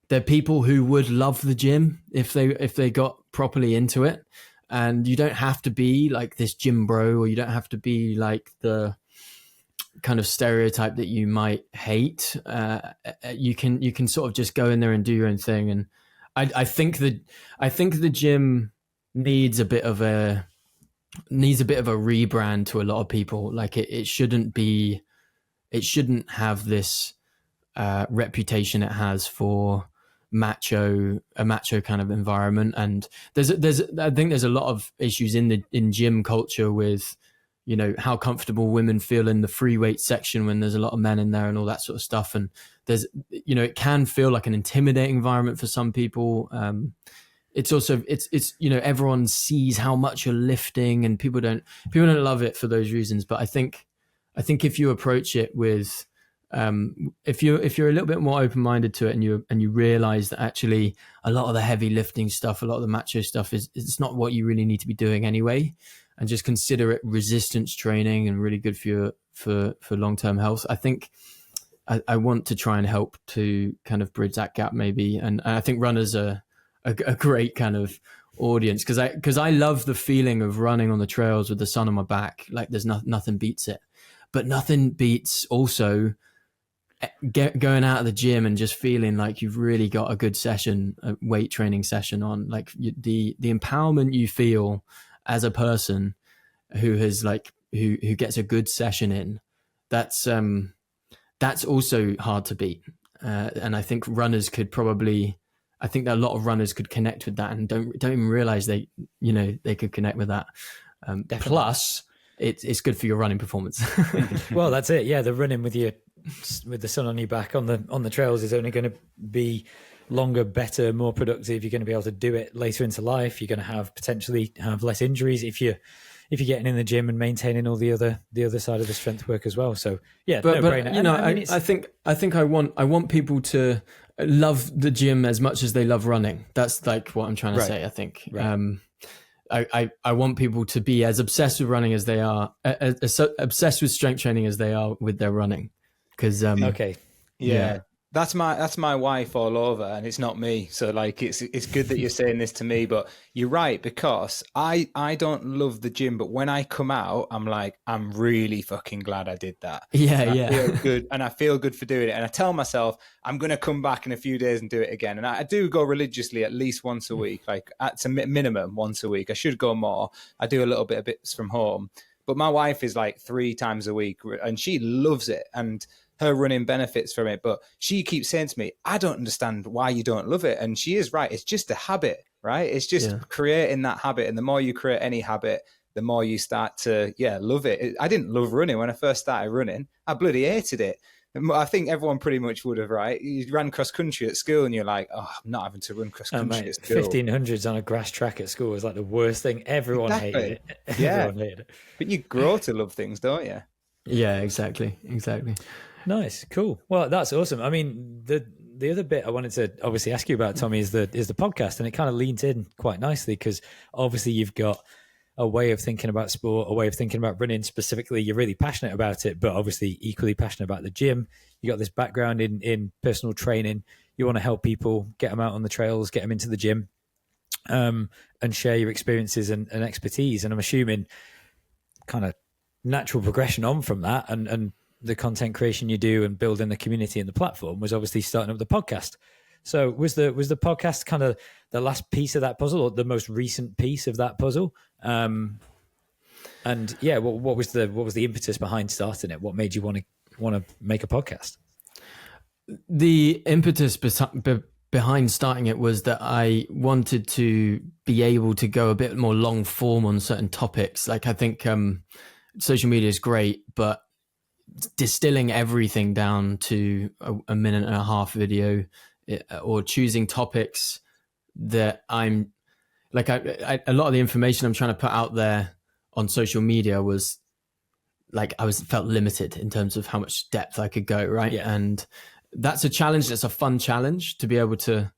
Speaker 3: they're people who would love the gym if they got properly into it. And you don't have to be like this gym bro, or you don't have to be like the kind of stereotype that you might hate. You can sort of just go in there and do your own thing. And I think the gym needs a bit of a rebrand to a lot of people. Like it shouldn't have this reputation it has for a macho kind of environment. And I think there's a lot of issues in gym culture with, you know, how comfortable women feel in the free weight section when there's a lot of men in there and all that sort of stuff. And there's, you know, it can feel like an intimidating environment for some people. It's also, it's, you know, everyone sees how much you're lifting, and people don't love it for those reasons. But I think if you approach it with, if you're a little bit more open-minded to it, and you realize that actually a lot of the heavy lifting stuff, a lot of the macho stuff it's not what you really need to be doing anyway, and just consider it resistance training and really good for long-term health. I think I want to try and help to kind of bridge that gap maybe. And I think runners are a great kind of audience, because I love the feeling of running on the trails with the sun on my back. Like there's nothing beats it, but nothing beats also going out of the gym and just feeling like you've really got a good session, a weight training session on. Like the empowerment you feel as a person who has like who gets a good session in, that's also hard to beat. And I think runners could probably, I think that a lot of runners could connect with that and don't even realize they could connect with that. Plus it's good for your running performance.
Speaker 1: Well, that's it. Yeah, the running with the sun on your back on the trails is only going to be longer, better, more productive. You're going to be able to do it later into life. You're going to potentially have less injuries if you're getting in the gym and maintaining all the other side of the strength work as well. So yeah,
Speaker 3: but you know, I think I want people to love the gym as much as they love running. That's like what I'm trying to say. I think. Right. I want people to be as obsessed with running as they are, as obsessed with strength training as they are with their running. Because
Speaker 2: that's my wife all over, and it's not me. So like it's good that you're saying this to me, but you're right, because I don't love the gym, but when I come out, I'm like, I'm really fucking glad I did that. I feel good, and I feel good for doing it. And I tell myself I'm going to come back in a few days and do it again. And I do go religiously at least once a week, like at a minimum once a week. I should go more. I do a little bit of bits from home, but my wife is like 3 times a week, and she loves it. And her running benefits from it, but she keeps saying to me, I don't understand why you don't love it. And she is right. It's just a habit, right? It's just creating that habit. And the more you create any habit, the more you start to, love it. I didn't love running when I first started running. I bloody hated it. I think everyone pretty much would have, right? You ran cross country at school and you're like, oh, I'm not having to run cross country at school.
Speaker 1: 1500s on a grass track at school was like the worst thing. Everyone hated it. Everyone hated it.
Speaker 2: But you grow to love things, don't you?
Speaker 3: Yeah, exactly.
Speaker 1: Nice, cool. Well, that's awesome. I mean, the other bit I wanted to obviously ask you about, Tommy, is the podcast, and it kind of leans in quite nicely because obviously you've got a way of thinking about sport, a way of thinking about running specifically. You're really passionate about it, but obviously equally passionate about the gym. You got this background in personal training. You want to help people, get them out on the trails, get them into the gym, and share your experiences and expertise. And I'm assuming kind of natural progression on from that and the content creation you do and building the community and the platform was obviously starting up the podcast. So was the podcast kind of the last piece of that puzzle, or the most recent piece of that puzzle? And yeah, what was the impetus behind starting it? What made you want to make a podcast?
Speaker 3: The impetus behind starting it was that I wanted to be able to go a bit more long form on certain topics. Like I think social media is great, but distilling everything down to a minute and a half video, or choosing topics that I'm like, a lot of the information I'm trying to put out there on social media was like, felt limited in terms of how much depth I could go. Right.
Speaker 1: Yeah.
Speaker 3: And that's a challenge. That's a fun challenge to be able to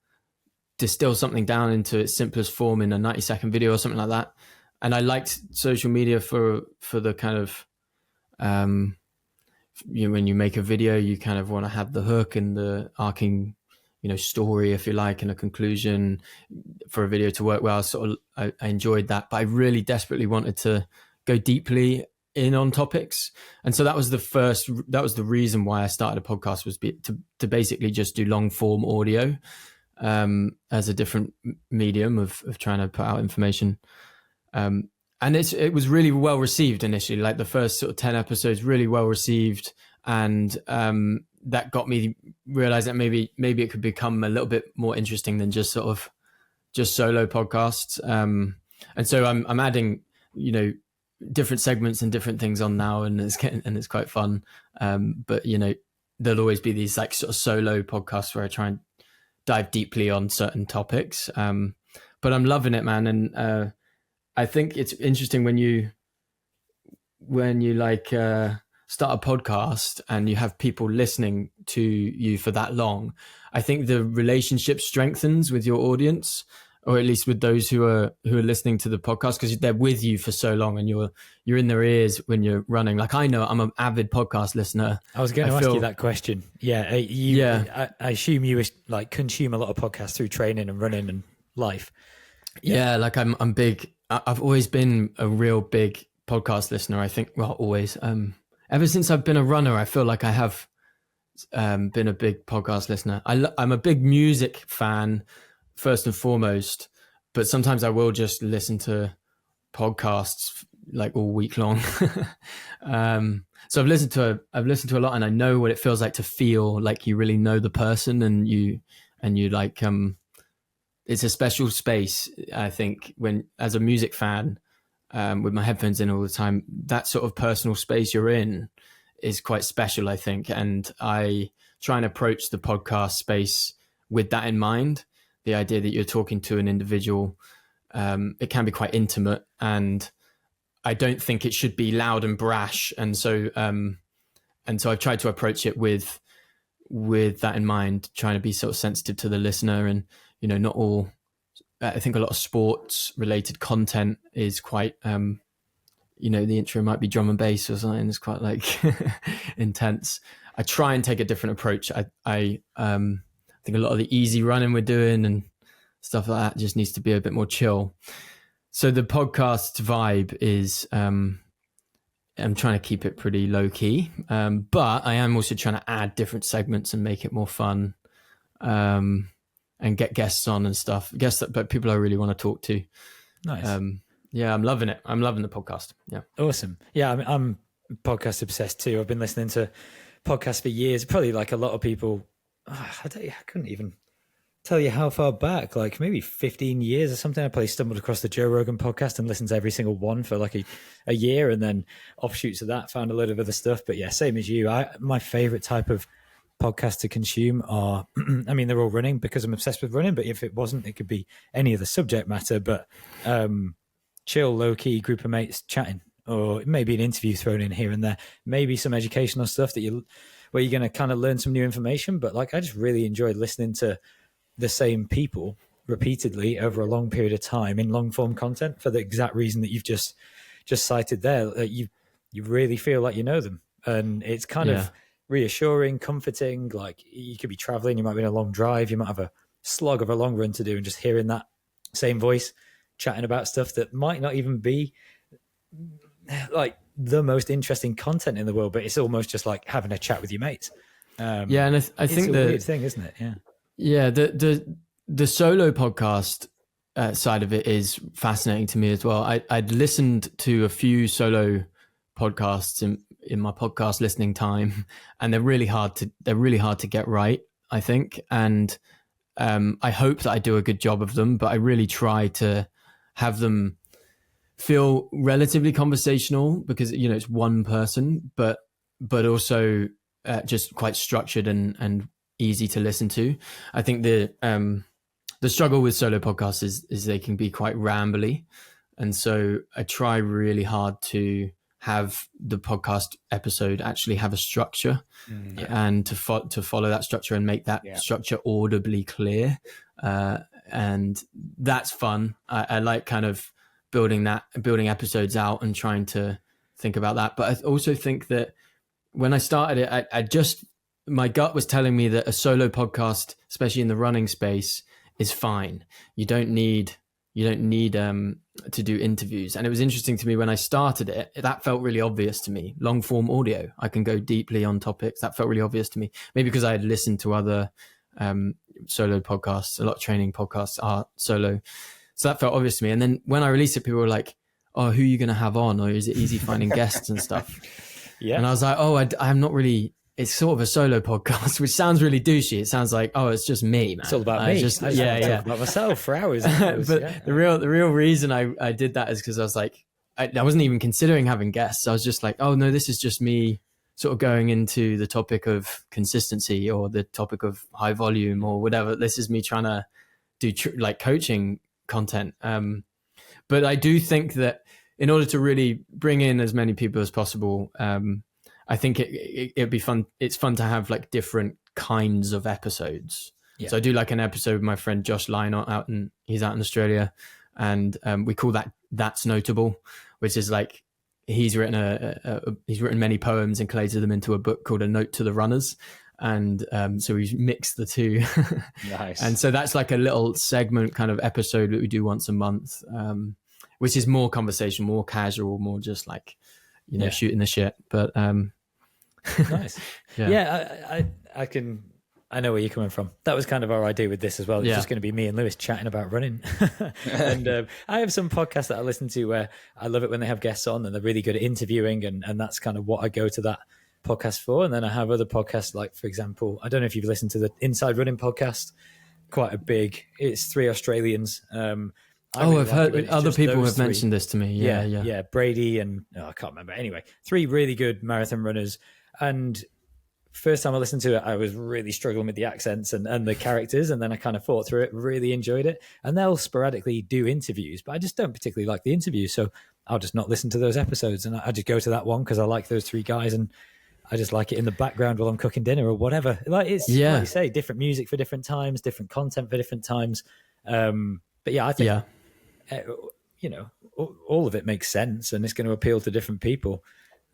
Speaker 3: distill something down into its simplest form in a 90-second video or something like that. And I liked social media for the kind of, when you make a video, you kind of want to have the hook and the arcing, story, if you like, and a conclusion for a video to work well. I enjoyed that, but I really desperately wanted to go deeply in on topics. And so that was the reason why I started a podcast, was to basically just do long form audio as a different medium of trying to put out information. And it was really well received initially, like the first sort of 10 episodes, really well received. And that got me realize that maybe it could become a little bit more interesting than just solo podcasts. And so I'm adding, different segments and different things on now, and it's quite fun. But there'll always be these like sort of solo podcasts where I try and dive deeply on certain topics. But I'm loving it, man. And I think it's interesting when you start a podcast and you have people listening to you for that long. I think the relationship strengthens with your audience, or at least with those who are listening to the podcast, because they're with you for so long and you're in their ears when you're running. Like, I know I'm an avid podcast listener.
Speaker 1: I was going to ask you that question. Yeah. I assume you like consume a lot of podcasts through training and running and life.
Speaker 3: Yeah. Like I'm big. I've always been a real big podcast listener. I think, well, always, ever since I've been a runner, I feel like I have been a big podcast listener. I'm a big music fan first and foremost, but sometimes I will just listen to podcasts like all week long. So I've listened to a lot, and I know what it feels like to feel like you really know the person, and you like, it's a special space, I think, when as a music fan, with my headphones in all the time, that sort of personal space you're in is quite special, I think. And I try and approach the podcast space with that in mind. The idea that you're talking to an individual, it can be quite intimate, and I don't think it should be loud and brash. And so I've tried to approach it with that in mind, trying to be sort of sensitive to the listener. And, not all, I think a lot of sports related content is quite, the intro might be drum and bass or something. It's quite like intense. I try and take a different approach. I think a lot of the easy running we're doing and stuff like that just needs to be a bit more chill. So the podcast vibe is, I'm trying to keep it pretty low key, but I am also trying to add different segments and make it more fun, and get guests on and stuff. But people I really want to talk to.
Speaker 1: Nice.
Speaker 3: Yeah, I'm loving it. I'm loving the podcast. Yeah.
Speaker 1: Awesome. Yeah, I'm podcast obsessed too. I've been listening to podcasts for years. Probably like a lot of people. I couldn't even tell you how far back, like maybe 15 years or something. I probably stumbled across the Joe Rogan podcast and listened to every single one for like a year, and then offshoots of that found a load of other stuff. But yeah, same as you. My favorite type of podcast to consume are, I mean, they're all running because I'm obsessed with running, but if it wasn't, it could be any of the subject matter, but chill, low key group of mates chatting, or maybe an interview thrown in here and there, maybe some educational stuff where you're going to kind of learn some new information. But like, I just really enjoyed listening to the same people repeatedly over a long period of time in long form content for the exact reason that you've just cited there. That you really feel like you know them, and it's kind of reassuring, comforting. Like, you could be traveling, you might be in a long drive, you might have a slog of a long run to do, and just hearing that same voice chatting about stuff that might not even be like the most interesting content in the world, but it's almost just like having a chat with your mates.
Speaker 3: And I think
Speaker 1: it's a weird thing, isn't it?
Speaker 3: Yeah, the solo podcast side of it is fascinating to me as well. I'd listened to a few solo podcasts in my podcast listening time, and they're really hard to get right, I think. And I hope that I do a good job of them, but I really try to have them feel relatively conversational because, you know, it's one person, but also just quite structured and easy to listen to. I think the struggle with solo podcasts is they can be quite rambly, and so I try really hard to have the podcast episode actually have a structure, and to follow that structure and make that structure audibly clear, and that's fun. I like kind of building episodes out and trying to think about that. But I also think that when I started it, my gut was telling me that a solo podcast, especially in the running space, is fine. You don't need to do interviews. And it was interesting to me when I started it, that felt really obvious to me. Long form audio, I can go deeply on topics. That felt really obvious to me. Maybe because I had listened to other solo podcasts, a lot of training podcasts are solo. So that felt obvious to me. And then when I released it, people were like, oh, who are you going to have on? Or is it easy finding guests and stuff? Yeah. And I was like, oh, I'm not really, it's sort of a solo podcast, which sounds really douchey. It sounds like, oh, it's just me, man.
Speaker 1: It's all about me. I just talk about myself for hours.
Speaker 3: But the real reason I did that is because I was like, I wasn't even considering having guests. I was just like, oh no, this is just me sort of going into the topic of consistency or the topic of high volume or whatever. This is me trying to do like coaching content. But I do think that in order to really bring in as many people as possible, I think it'd be fun. It's fun to have like different kinds of episodes. Yeah. So I do like an episode with my friend Josh Lynott he's out in Australia, and we call That's Notable, which is like he's written many poems and collated them into a book called A Note to the Runners. And so we mixed the two.
Speaker 2: Nice.
Speaker 3: And so that's like a little segment kind of episode that we do once a month, which is more conversation, more casual, more just like, you know, shooting the shit. But
Speaker 1: nice. I know where you're coming from. That was kind of our idea with this as well. It's just going to be me and Lewis chatting about running. And I have some podcasts that I listen to where I love it when they have guests on and they're really good at interviewing, and that's kind of what I go to that podcast for. And then I have other podcasts, like, for example, I don't know if you've listened to the Inside Running podcast. Quite a big, it's 3 Australians.
Speaker 3: I've heard other people have mentioned this to me. Yeah.
Speaker 1: Brady and I can't remember. Anyway, 3 really good marathon runners. And first time I listened to it, I was really struggling with the accents and the characters. And then I kind of fought through it, really enjoyed it. And they'll sporadically do interviews, but I just don't particularly like the interviews. So I'll just not listen to those episodes. And I just go to that one because I like those 3 guys and I just like it in the background while I'm cooking dinner or whatever. Like, it's like you say, different music for different times, different content for different times. But yeah, I think, you know, all of it makes sense and it's going to appeal to different people.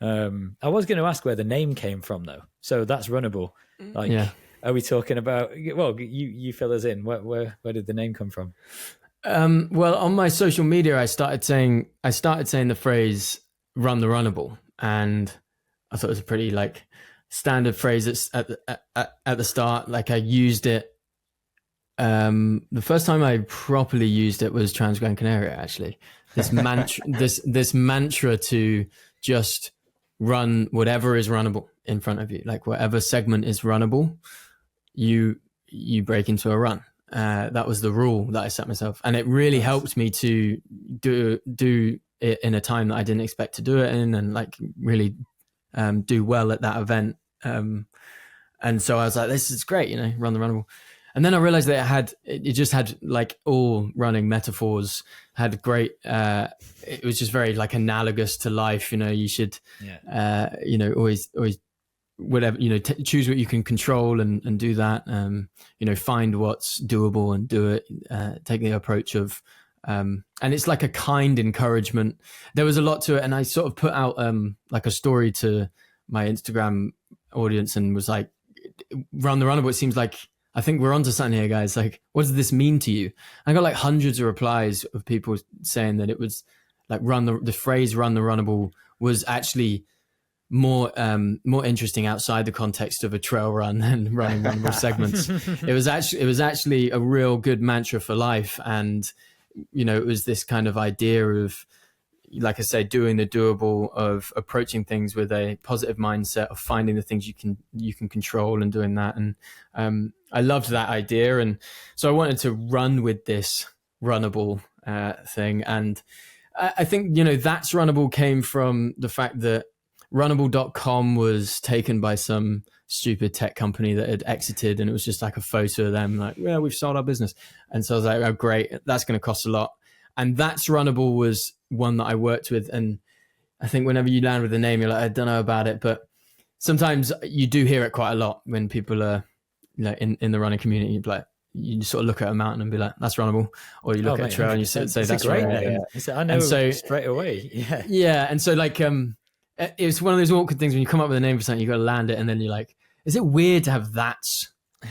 Speaker 1: I was going to ask where the name came from though. So that's Runnable. Like, are we talking about, well, you fill us in. Where did the name come from?
Speaker 3: Well, on my social media, I started saying the phrase "run the runnable," and I thought it was a pretty like standard phrase at the start. Like I used it. The first time I properly used it was Transgran Canaria. Actually, this mantra, this mantra to just run whatever is runnable in front of you, like whatever segment is runnable, you break into a run. That was the rule that I set myself, and it really helped me to do it in a time that I didn't expect to do it in, and like really do well at that event. And so I was like, this is great, run the Runnable. And then I realized that it just had like all running metaphors, had great, it was just very like analogous to life. You should, always whatever, choose what you can control and do that. Find what's doable and do it. Take the approach of, and it's like a kind encouragement. There was a lot to it. And I sort of put out like a story to my Instagram audience and was like, run the Runnable. It seems like, I think we're onto something here, guys. Like, what does this mean to you? I got like hundreds of replies of people saying that it was like the phrase "run the Runnable" was actually more interesting outside the context of a trail run than running runnable segments. It was actually a real good mantra for life, and it was this kind of idea of, like I say, doing the doable, of approaching things with a positive mindset, of finding the things you can control and doing that. And I loved that idea. And so I wanted to run with this Runnable thing. And I think, that's Runnable came from the fact that Runnable.com was taken by some stupid tech company that had exited, and it was just like a photo of them like, yeah, we've sold our business. And so I was like, oh, great, that's going to cost a lot. And that's Runnable was one that I worked with. And I think whenever you land with a name, you're like, I don't know about it. But sometimes you do hear it quite a lot when people are in the running community. You'd be like, you sort of look at a mountain and be like, that's Runnable. Or you look at a trail and you say that's Runnable.
Speaker 1: I know straight away. Yeah.
Speaker 3: Yeah. And so like, it's one of those awkward things when you come up with a name for something, you got to land it. And then you're like, is it weird to have that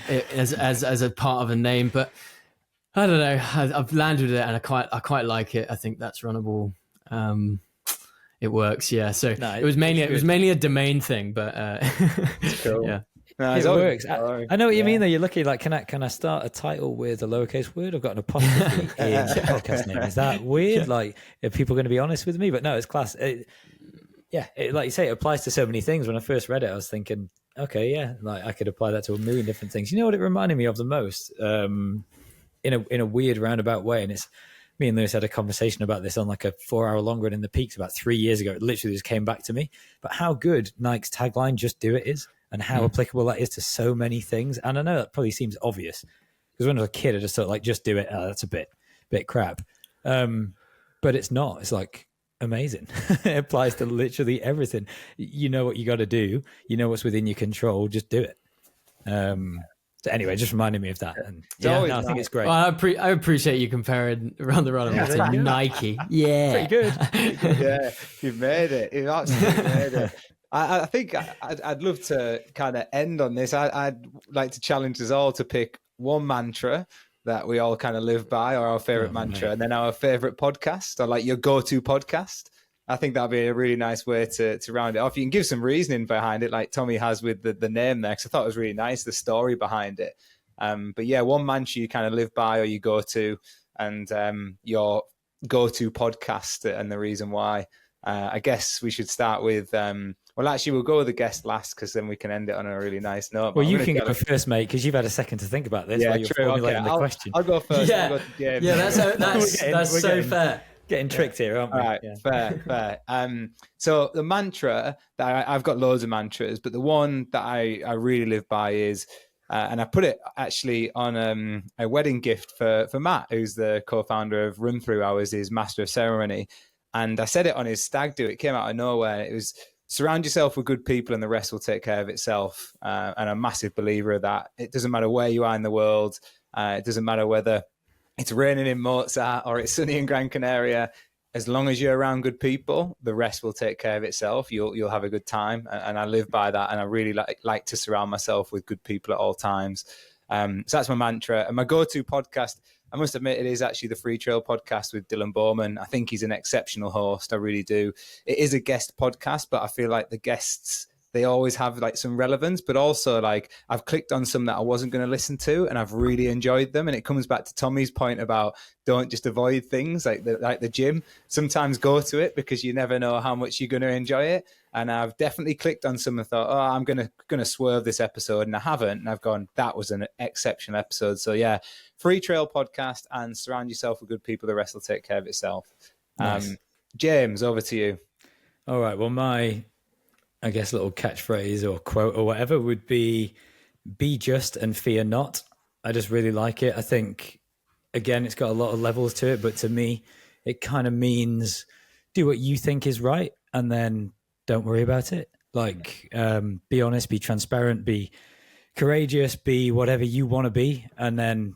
Speaker 3: as a part of a name? But I don't know. I've landed it, and I quite like it. I think that's Runnable. It works, yeah. So no, it was mainly a domain thing, but
Speaker 2: it's cool.
Speaker 3: Yeah,
Speaker 2: no,
Speaker 1: it works. I know what you mean. Though you're looking like, can I start a title with a lowercase word? I've got an apostrophe in the podcast name. Is that weird? Like, are people going to be honest with me? But no, it's class. Like you say, it applies to so many things. When I first read it, I was thinking, okay, yeah, like I could apply that to a million different things. You know what it reminded me of the most? In a weird roundabout way, and it's me and Lewis had a conversation about this on like a 4-hour long run in the peaks about 3 years ago. It literally just came back to me. But how good Nike's tagline "Just Do It" is, and how applicable that is to so many things. And I know that probably seems obvious because when I was a kid, I just thought like "Just do it." Oh, that's a bit crap, but it's not. It's like amazing. It applies to literally everything. You know what you got to do. You know what's within your control. Just do it. So anyway, just reminded me of that. And I think it's great.
Speaker 3: Well, I appreciate you comparing Run the Runnable to Nike. Yeah.
Speaker 1: Pretty good.
Speaker 2: Yeah, you've made it. You've absolutely made it. I think I'd love to kind of end on this. I'd like to challenge us all to pick one mantra that we all kind of live by, or our favorite mantra, and then our favorite podcast, or like your go-to podcast. I think that'd be a really nice way to round it off. You can give some reasoning behind it, like Tommy has with the name there, because I thought it was really nice, the story behind it. But yeah, one mantra you kind of live by or you go to, and your go-to podcast and the reason why. I guess we should start with, well, actually, we'll go with the guest last, because then we can end it on a really nice note.
Speaker 1: Well, you can go first, mate, because you've had a second to think about this.
Speaker 2: Yeah,
Speaker 1: while you're
Speaker 2: true.
Speaker 1: formulating the question.
Speaker 2: I'll go first.
Speaker 3: Yeah,
Speaker 2: I'll go to James.
Speaker 3: Yeah, that's so fair.
Speaker 1: Getting tricked here, aren't we?
Speaker 2: All right, fair. So the mantra that I've got loads of mantras, but the one that I really live by is, and I put it actually on a wedding gift for Matt, who's the co-founder of RunThrough. I was his master of ceremony, and I said it on his stag do. It came out of nowhere. It was, surround yourself with good people and the rest will take care of itself. And I'm a massive believer of that. It doesn't matter where you are in the world. It doesn't matter whether it's raining in Mozart or it's sunny in Gran Canaria. As long as you're around good people, the rest will take care of itself. You'll have a good time. And I live by that. And I really like to surround myself with good people at all times. So that's my mantra. And my go-to podcast, I must admit, it is actually the Free Trail podcast with Dylan Bowman. I think he's an exceptional host. I really do. It is a guest podcast, but I feel like the guests they always have like some relevance, but also like I've clicked on some that I wasn't going to listen to and I've really enjoyed them. And it comes back to Tommy's point about don't just avoid things like the gym. Sometimes go to it because you never know how much you're going to enjoy it. And I've definitely clicked on some and thought, oh, I'm gonna swerve this episode, and I haven't. And I've gone, that was an exceptional episode. So yeah, Free Trail Podcast, and surround yourself with good people. The rest will take care of itself. Nice. James, over to you.
Speaker 1: All right. Well, my, I guess, little catchphrase or quote or whatever would be just and fear not. I just really like it. I think, again, it's got a lot of levels to it, but to me, it kind of means do what you think is right and then don't worry about it. Like, be honest, be transparent, be courageous, be whatever you want to be, and then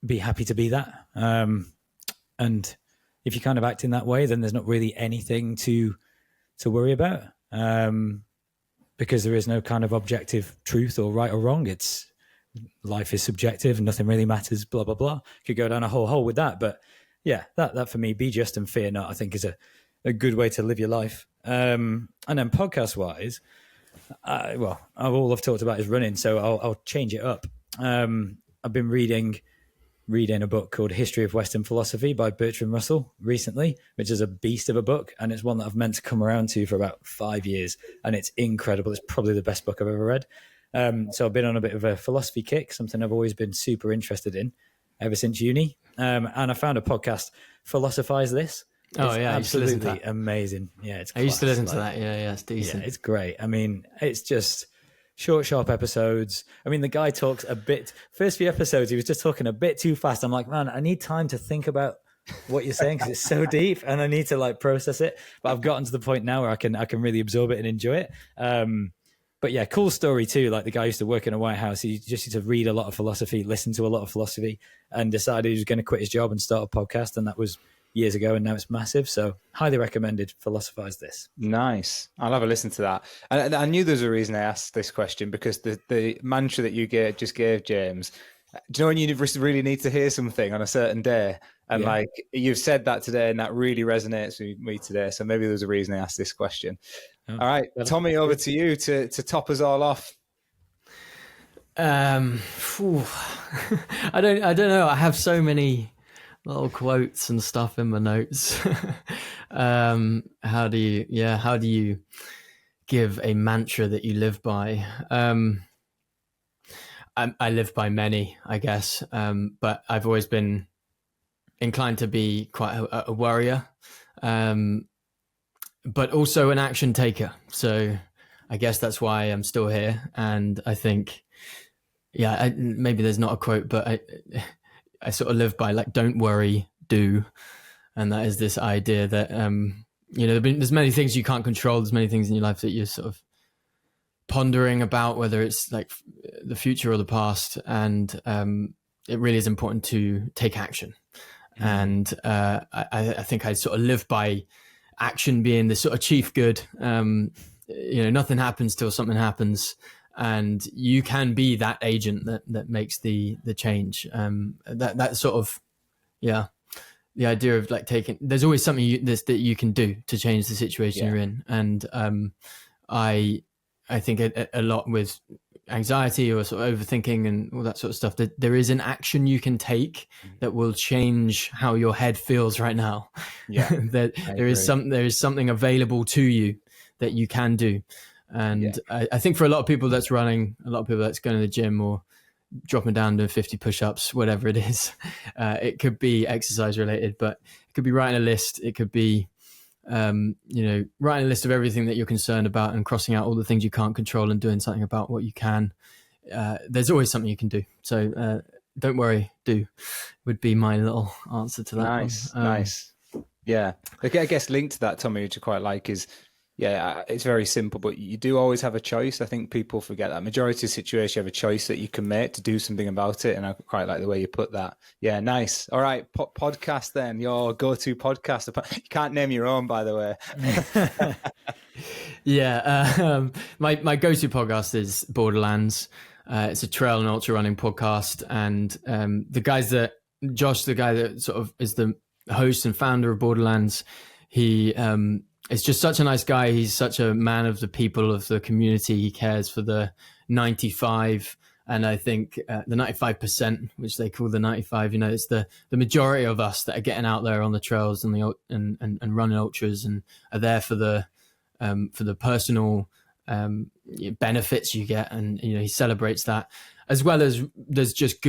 Speaker 1: be happy to be that. And if you kind of act in that way, then there's not really anything to worry about, because there is no kind of objective truth or right or wrong. It's life is subjective and nothing really matters, blah, blah, blah. Could go down a whole hole with that. But yeah, that for me, be just and fear not, I think is a good way to live your life. And then podcast wise, all I've talked about is running, so I'll change it up. I've been reading a book called History of Western Philosophy by Bertrand Russell recently, which is a beast of a book, and it's one that I've meant to come around to for about 5 years, and it's incredible. It's probably the best book I've ever read. So I've been on a bit of a philosophy kick, something I've always been super interested in ever since uni. And I found a podcast, Philosophize This.
Speaker 3: Oh yeah,
Speaker 1: absolutely amazing. Yeah, it's.
Speaker 3: I used to listen to that. Yeah, it's decent.
Speaker 1: Yeah, it's great. I mean, it's just short, sharp episodes. I mean, the guy talks a bit. First few episodes, he was just talking a bit too fast. I'm like, man, I need time to think about what you're saying because it's so deep, and I need to like process it. But I've gotten to the point now where I can really absorb it and enjoy it. But yeah, cool story too. Like the guy used to work in a White House. He just used to read a lot of philosophy, listen to a lot of philosophy, and decided he was going to quit his job and start a podcast. And that was years ago, and now it's massive. So highly recommended. Philosophize This. Nice.
Speaker 2: I'll have a listen to that. And I knew there was a reason I asked this question, because the mantra that you just gave, James, do you know when you really need to hear something on a certain day? And like you've said that today, and that really resonates with me today. So maybe there's a reason I asked this question. All right, Tommy, over to you to top us all off.
Speaker 3: I don't know. I have so many little quotes and stuff in my notes. How do you give a mantra that you live by? I live by many, I guess, but I've always been inclined to be quite a worrier, but also an action taker. So I guess that's why I'm still here. And I think, maybe there's not a quote, but I sort of live by like, don't worry, do. And that is this idea that, there's many things you can't control. There's many things in your life that you're sort of pondering about, whether it's like the future or the past. And it really is important to take action. Mm-hmm. And I think I sort of live by action being the sort of chief good. Nothing happens till something happens. And you can be that agent that makes the change. That sort of, the idea of like there's always something that you can do to change the situation you're in. And I think a lot with anxiety or sort of overthinking and all that sort of stuff, that there is an action you can take that will change how your head feels right now. Yeah, there is something available to you that you can do. And I think for a lot of people that's running, a lot of people that's going to the gym or dropping down to 50 push-ups, whatever it is, it could be exercise related, but it could be writing a list. It could be, writing a list of everything that you're concerned about and crossing out all the things you can't control and doing something about what you can. There's always something you can do. So don't worry, do would be my little answer to that.
Speaker 2: Nice. Yeah. I guess linked to that, Tommy, which I quite like is, it's very simple, but you do always have a choice. I think people forget that. Majority of situations, you have a choice that you can make to do something about it. And I quite like the way you put that. Yeah, nice. All right, podcast then, your go-to podcast. You can't name your own, by the way.
Speaker 3: My go-to podcast is Borderlands. It's a trail and ultra running podcast. And Josh, the guy that sort of is the host and founder of Borderlands, he is just such a nice guy. He's such a man of the people, of the community. He cares for the 95. And I think the 95%, which they call the 95, it's the majority of us that are getting out there on the trails and and running ultras and are there for the personal benefits you get. And he celebrates that, as well as there's just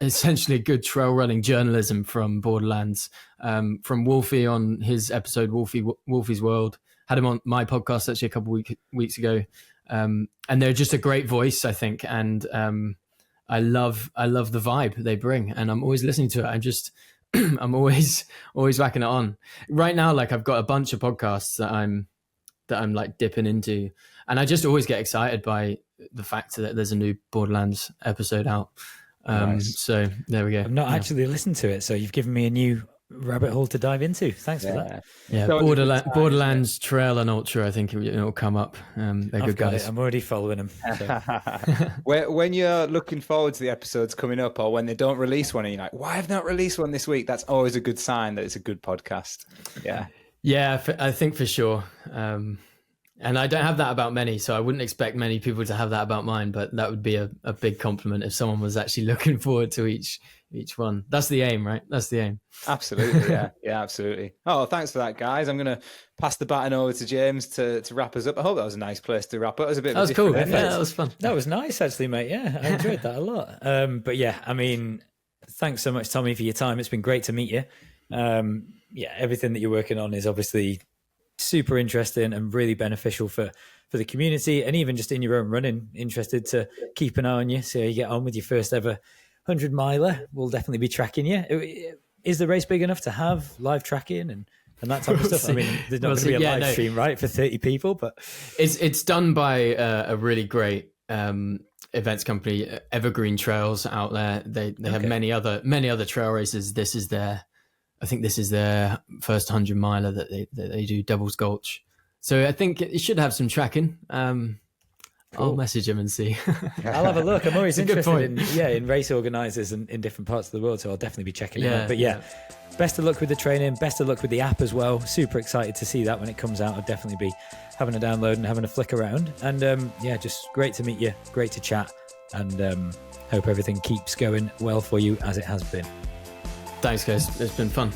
Speaker 3: essentially good trail running journalism from Borderlands, from Wolfie on his episode Wolfie's World. Had him on my podcast actually a couple weeks ago. And they're just a great voice, I think, and I love the vibe they bring, and I'm always listening to it. I'm always whacking it on. Right now, like I've got a bunch of podcasts that I'm like dipping into, and I just always get excited by the fact that there's a new Borderlands episode out.
Speaker 2: Nice.
Speaker 3: So there we go.
Speaker 1: I've not actually listened to it, so you've given me a new rabbit hole to dive into. Thanks for that.
Speaker 3: Yeah, Borderlands Trail and Ultra, I think it'll come up. They're good guys.
Speaker 1: I'm already following them. So.
Speaker 2: When you're looking forward to the episodes coming up, or when they don't release one and you're like, why have not released one this week? That's always a good sign that it's a good podcast.
Speaker 3: Yeah, I think for sure. And I don't have that about many, so I wouldn't expect many people to have that about mine, but that would be a big compliment if someone was actually looking forward to each one. That's the aim, right? That's the aim.
Speaker 2: Absolutely, yeah. Yeah, absolutely. Oh, thanks for that, guys. I'm going to pass the baton over to James to wrap us up. I hope that was a nice place to wrap up. It was a bit
Speaker 3: That was cool. Yeah, that was fun.
Speaker 1: That was nice, actually, mate. Yeah, I enjoyed that a lot. But yeah, I mean, thanks so much, Tommy, for your time. It's been great to meet you. Everything that you're working on is obviously super interesting and really beneficial for the community, and even just in your own running. Interested to keep an eye on you, see how you get on with your first ever 100 miler. We'll definitely be tracking you. Is the race big enough to have live tracking and that type of stuff? I mean, there's not going to be a live stream, right, for 30 people, but
Speaker 3: it's done by a really great events company, Evergreen Trails, out there. They have many other trail races. I think this is their first 100 miler that they do, Devil's Gulch. So I think it should have some tracking. Cool. I'll message him and see.
Speaker 1: I'll have a look. I'm always interested in race organisers in different parts of the world, so I'll definitely be checking it out. But best of luck with the training. Best of luck with the app as well. Super excited to see that when it comes out. I'll definitely be having a download and having a flick around. And just great to meet you. Great to chat. And hope everything keeps going well for you as it has been.
Speaker 3: Thanks, guys. It's been fun.